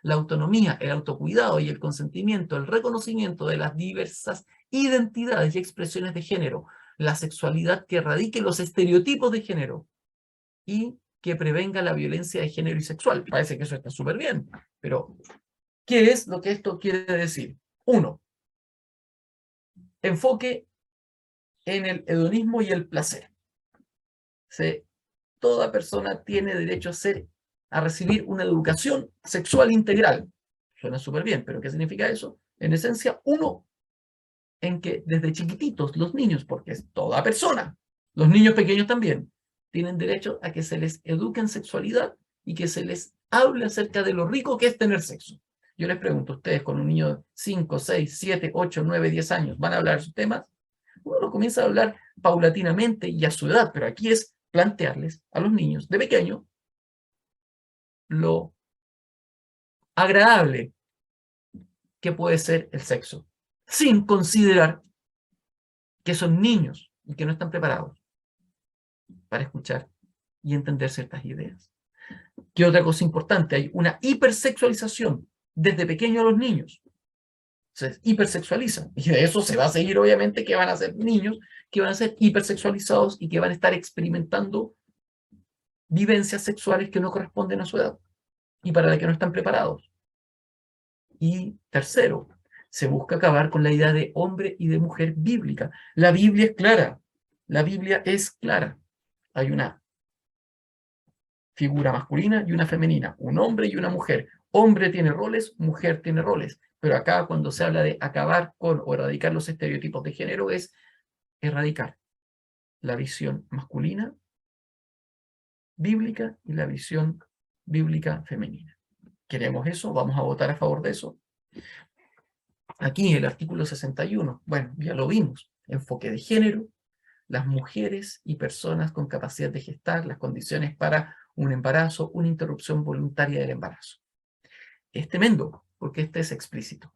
la autonomía, el autocuidado y el consentimiento, el reconocimiento de las diversas identidades y expresiones de género, la sexualidad que erradique los estereotipos de género y que prevenga la violencia de género y sexual. Parece que eso está súper bien, pero ¿qué es lo que esto quiere decir? 1. Enfoque en el hedonismo y el placer. Toda persona tiene derecho a recibir una educación sexual integral. Suena súper bien, pero ¿qué significa eso? En esencia, 1, en que desde chiquititos los niños, porque es toda persona, los niños pequeños también, tienen derecho a que se les eduque en sexualidad y que se les hable acerca de lo rico que es tener sexo. Yo les pregunto, ¿ustedes con un niño de 5, 6, 7, 8, 9, 10 años van a hablar de esos temas? Uno lo comienza a hablar paulatinamente y a su edad, pero aquí es plantearles a los niños de pequeño lo agradable que puede ser el sexo, sin considerar que son niños y que no están preparados para escuchar y entender ciertas ideas. ¿Qué otra cosa importante? Hay una hipersexualización desde pequeño a los niños. Se hipersexualizan. Y de eso se va a seguir, obviamente, que van a ser niños que van a ser hipersexualizados y que van a estar experimentando vivencias sexuales que no corresponden a su edad y para las que no están preparados. Y tercero, se busca acabar con la idea de hombre y de mujer bíblica. La Biblia es clara. La Biblia es clara. Hay una figura masculina y una femenina, un hombre y una mujer. Hombre tiene roles, mujer tiene roles. Pero acá cuando se habla de acabar con o erradicar los estereotipos de género es erradicar la visión masculina bíblica y la visión bíblica femenina. ¿Queremos eso? ¿Vamos a votar a favor de eso? Aquí el artículo 61, bueno, ya lo vimos, enfoque de género, las mujeres y personas con capacidad de gestar, las condiciones para un embarazo, una interrupción voluntaria del embarazo. Es tremendo, porque este es explícito,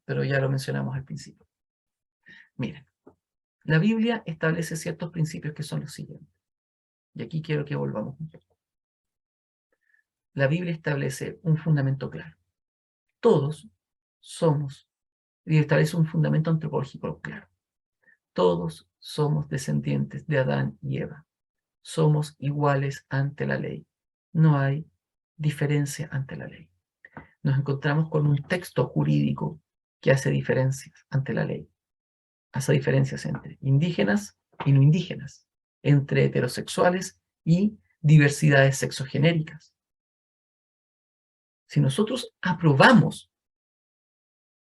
pero ya lo mencionamos al principio. Miren, la Biblia establece ciertos principios que son los siguientes, y aquí quiero que volvamos un poco. La Biblia establece un fundamento claro. Todos somos, y establece un fundamento antropológico claro. Todos somos descendientes de Adán y Eva. Somos iguales ante la ley. No hay diferencia ante la ley. Nos encontramos con un texto jurídico que hace diferencias ante la ley. Hace diferencias entre indígenas y no indígenas, entre heterosexuales y diversidades sexogenéricas. Si nosotros aprobamos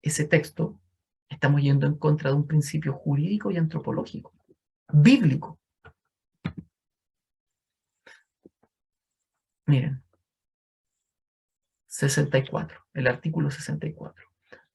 ese texto, estamos yendo en contra de un principio jurídico y antropológico, bíblico. Miren, 64, el artículo 64.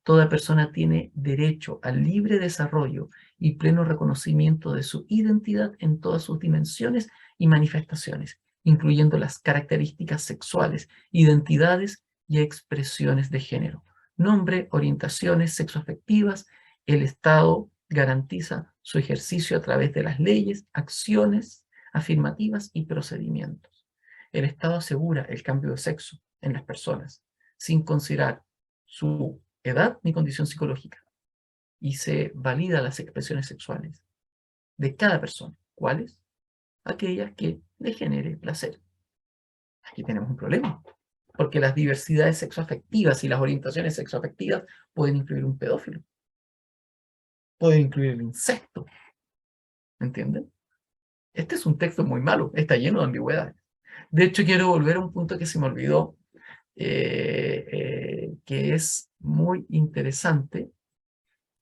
Toda persona tiene derecho al libre desarrollo y pleno reconocimiento de su identidad en todas sus dimensiones y manifestaciones, incluyendo las características sexuales, identidades y expresiones de género, nombre, orientaciones sexoafectivas. El Estado garantiza su ejercicio a través de las leyes, acciones afirmativas y procedimientos. El Estado asegura el cambio de sexo en las personas, sin considerar su edad ni condición psicológica, y se valida las expresiones sexuales de cada persona. ¿Cuáles? Aquellas que le genere placer. Aquí tenemos un problema, porque las diversidades sexoafectivas y las orientaciones sexoafectivas pueden incluir un pedófilo, pueden incluir el incesto, ¿entienden? Este es un texto muy malo, está lleno de ambigüedades. De hecho, quiero volver a un punto que se me olvidó, que es muy interesante,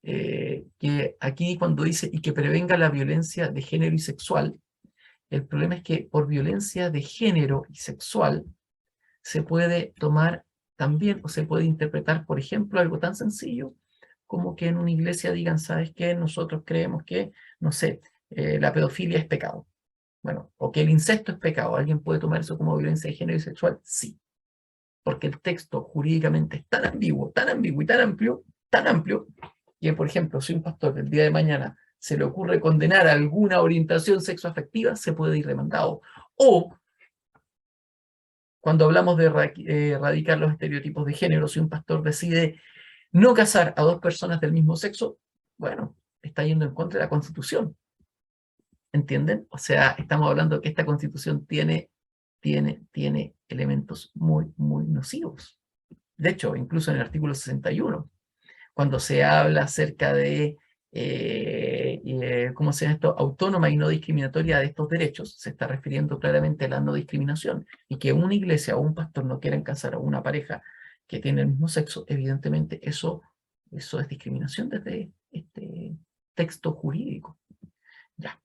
que aquí cuando dice y que prevenga la violencia de género y sexual, el problema es que por violencia de género y sexual se puede tomar también, o se puede interpretar, por ejemplo, algo tan sencillo como que en una iglesia digan, ¿sabes qué? Nosotros creemos que, no sé, la pedofilia es pecado. Bueno, o que el incesto es pecado. ¿Alguien puede tomar eso como violencia de género y sexual? Sí. Porque el texto jurídicamente es tan ambiguo y tan amplio, que, por ejemplo, si un pastor el día de mañana se le ocurre condenar alguna orientación sexoafectiva, se puede ir demandado. O, cuando hablamos de erradicar los estereotipos de género, si un pastor decide no casar a dos personas del mismo sexo, bueno, está yendo en contra de la Constitución. ¿Entienden? O sea, estamos hablando de que esta Constitución tiene elementos muy, muy nocivos. De hecho, incluso en el artículo 61, cuando se habla acerca de, ¿cómo se llama esto?, autónoma y no discriminatoria de estos derechos, se está refiriendo claramente a la no discriminación, y que una iglesia o un pastor no quieran casar a una pareja que tiene el mismo sexo, evidentemente eso es discriminación desde este texto jurídico. Ya.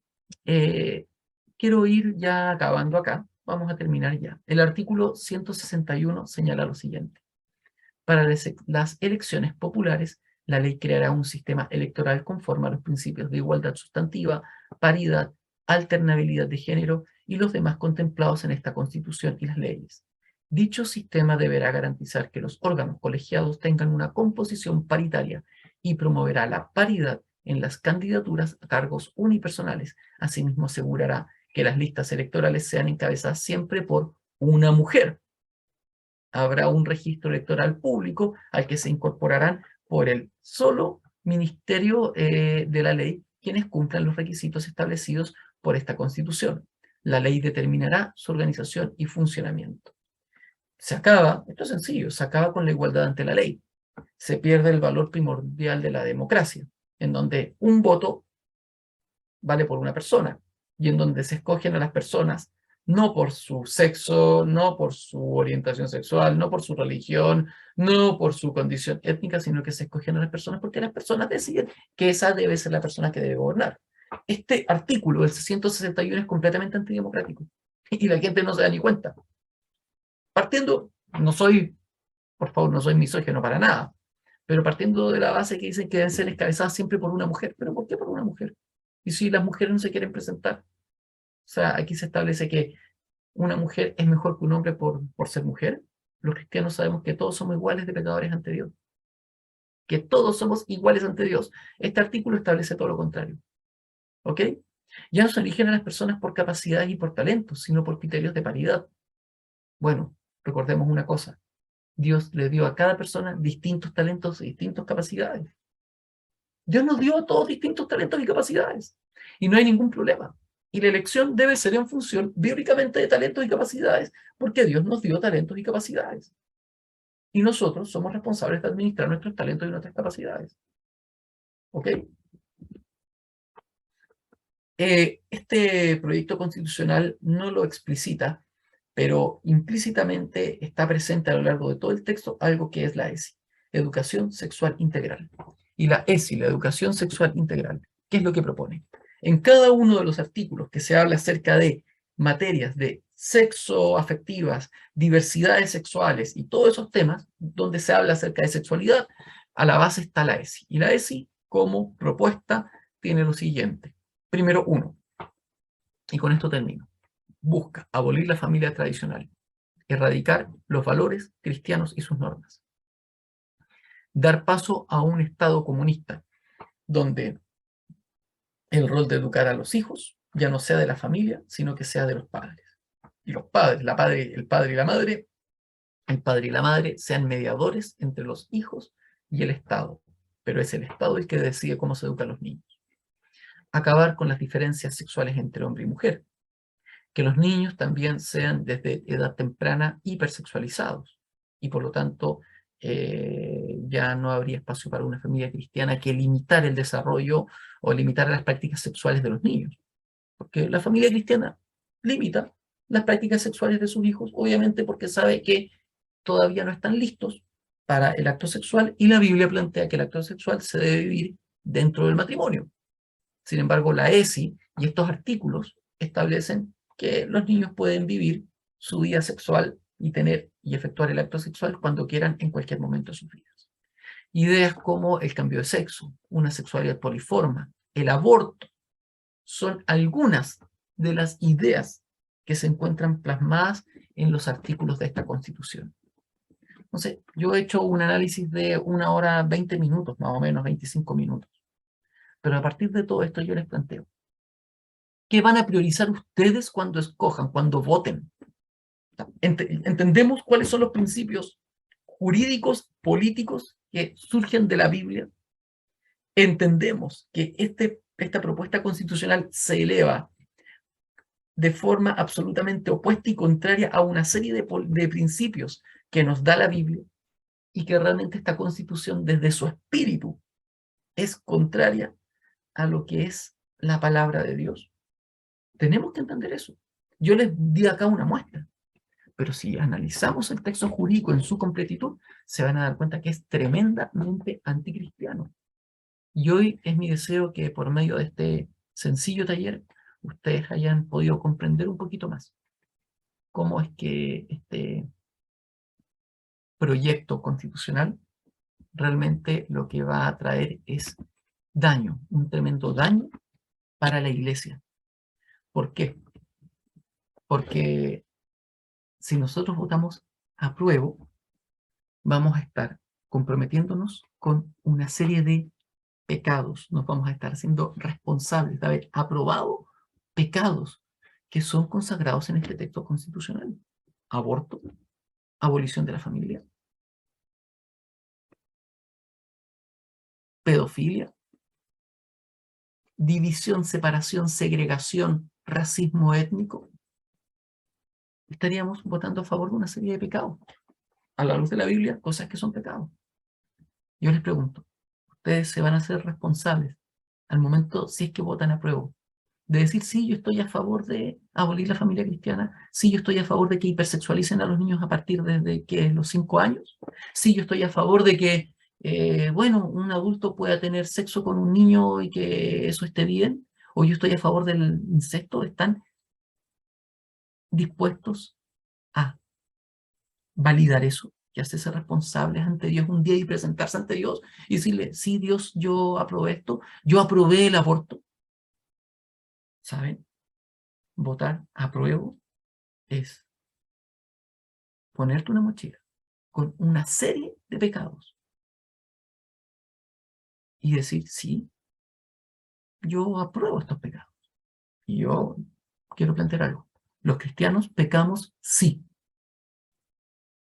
Quiero ir ya acabando acá, vamos a terminar ya. El artículo 161 señala lo siguiente. Para las elecciones populares, la ley creará un sistema electoral conforme a los principios de igualdad sustantiva, paridad, alternabilidad de género y los demás contemplados en esta Constitución y las leyes. Dicho sistema deberá garantizar que los órganos colegiados tengan una composición paritaria y promoverá la paridad en las candidaturas a cargos unipersonales. Asimismo, asegurará que las listas electorales sean encabezadas siempre por una mujer. Habrá un registro electoral público al que se incorporarán por el solo Ministerio de la Ley quienes cumplan los requisitos establecidos por esta Constitución. La ley determinará su organización y funcionamiento. Se acaba, esto es sencillo, se acaba con la igualdad ante la ley. Se pierde el valor primordial de la democracia, en donde un voto vale por una persona, y en donde se escogen a las personas no por su sexo, no por su orientación sexual, no por su religión, no por su condición étnica, sino que se escogen a las personas porque las personas deciden que esa debe ser la persona que debe gobernar. Este artículo del 161 es completamente antidemocrático y la gente no se da ni cuenta. Partiendo, no soy, por favor, no soy misógino para nada, pero partiendo de la base que dicen que deben ser encabezadas siempre por una mujer. ¿Pero por qué por una mujer? Y si las mujeres no se quieren presentar. O sea, aquí se establece que una mujer es mejor que un hombre por ser mujer. Los cristianos sabemos que todos somos iguales de pecadores ante Dios. Que todos somos iguales ante Dios. Este artículo establece todo lo contrario. ¿Ok? Ya no se eligen a las personas por capacidades y por talentos, sino por criterios de paridad. Bueno, recordemos una cosa. Dios le dio a cada persona distintos talentos y distintas capacidades. Dios nos dio a todos distintos talentos y capacidades. Y no hay ningún problema. Y la elección debe ser en función bíblicamente de talentos y capacidades, porque Dios nos dio talentos y capacidades. Y nosotros somos responsables de administrar nuestros talentos y nuestras capacidades. ¿Ok? Este proyecto constitucional no lo explicita, pero implícitamente está presente a lo largo de todo el texto algo que es la ESI, Educación Sexual Integral. Y la ESI, la Educación Sexual Integral, ¿qué es lo que propone? En cada uno de los artículos que se habla acerca de materias de sexo afectivas, diversidades sexuales y todos esos temas donde se habla acerca de sexualidad, a la base está la ESI. Y la ESI, como propuesta, tiene lo siguiente. Primero, uno, y con esto termino, busca abolir la familia tradicional, erradicar los valores cristianos y sus normas, dar paso a un Estado comunista, donde el rol de educar a los hijos ya no sea de la familia, sino que sea de los padres. Y los padres, el padre y la madre, el padre y la madre sean mediadores entre los hijos y el Estado, pero es el Estado el que decide cómo se educan los niños. Acabar con las diferencias sexuales entre hombre y mujer, que los niños también sean desde edad temprana hipersexualizados y por lo tanto ya no habría espacio para una familia cristiana que limitar el desarrollo o limitar las prácticas sexuales de los niños, porque la familia cristiana limita las prácticas sexuales de sus hijos, obviamente porque sabe que todavía no están listos para el acto sexual y la Biblia plantea que el acto sexual se debe vivir dentro del matrimonio. Sin embargo, la ESI y estos artículos establecen que los niños pueden vivir su vida sexual y tener y efectuar el acto sexual cuando quieran en cualquier momento de sus vidas. Ideas como el cambio de sexo, una sexualidad poliforma, el aborto, son algunas de las ideas que se encuentran plasmadas en los artículos de esta Constitución. Entonces, yo he hecho un análisis de 1 hora 20 minutos, más o menos 25 minutos. Pero a partir de todo esto yo les planteo, ¿qué van a priorizar ustedes cuando escojan, cuando voten? ¿Entendemos cuáles son los principios jurídicos, políticos que surgen de la Biblia? ¿Entendemos que esta propuesta constitucional se eleva de forma absolutamente opuesta y contraria a una serie de principios que nos da la Biblia y que realmente esta Constitución desde su espíritu es contraria a lo que es la palabra de Dios? Tenemos que entender eso. Yo les di acá una muestra, pero si analizamos el texto jurídico en su completitud, se van a dar cuenta que es tremendamente anticristiano. Y hoy es mi deseo que por medio de este sencillo taller, ustedes hayan podido comprender un poquito más cómo es que este proyecto constitucional realmente lo que va a traer es daño, un tremendo daño para la iglesia. ¿Por qué? Porque si nosotros votamos apruebo, vamos a estar comprometiéndonos con una serie de pecados, nos vamos a estar siendo responsables de haber aprobado pecados que son consagrados en este texto constitucional. Aborto, abolición de la familia, pedofilia, división, separación, segregación, racismo étnico, estaríamos votando a favor de una serie de pecados. A la luz de la Biblia, cosas que son pecados. Yo les pregunto, ¿ustedes se van a hacer responsables al momento, si es que votan a prueba, de decir, sí, yo estoy a favor de abolir la familia cristiana, sí, yo estoy a favor de que hipersexualicen a los niños a partir de que los 5 años, sí, yo estoy a favor de que, bueno, un adulto pueda tener sexo con un niño y que eso esté bien, o yo estoy a favor del incesto? ¿Están dispuestos a validar eso y hacerse responsables ante Dios un día y presentarse ante Dios y decirle, sí, Dios, yo aprobé esto, yo aprobé el aborto? ¿Saben? Votar apruebo es ponerte una mochila con una serie de pecados y decir, sí, yo apruebo estos pecados. Y yo quiero plantear algo. Los cristianos pecamos, sí,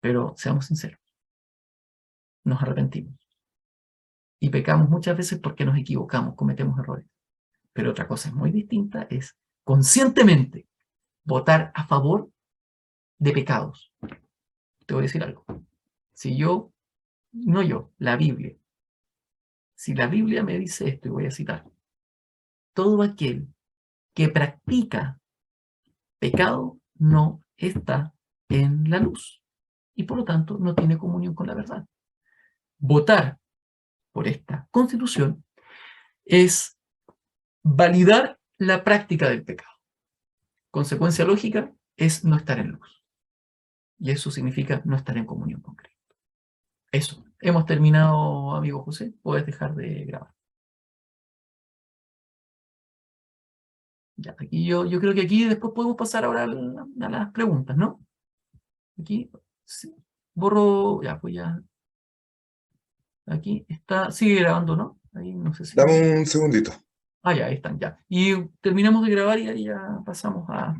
pero seamos sinceros, nos arrepentimos. Y pecamos muchas veces porque nos equivocamos, cometemos errores. Pero otra cosa es muy distinta, es conscientemente votar a favor de pecados. Te voy a decir algo. Si yo, no yo, la Biblia, si la Biblia me dice esto, y voy a citar, todo aquel que practica pecado no está en la luz y por lo tanto no tiene comunión con la verdad. Votar por esta constitución es validar la práctica del pecado. Consecuencia lógica es no estar en luz. Y eso significa no estar en comunión con Cristo. Eso. Hemos terminado, amigo José. Puedes dejar de grabar. Ya, aquí yo creo que aquí después podemos pasar ahora a las preguntas, ¿no? Aquí, sí. Borro, ya, pues ya. Aquí está, sigue grabando, ¿no? Ahí no sé si... Dame un segundito. Ah, ya, ahí están, ya. Y terminamos de grabar y ahí ya pasamos a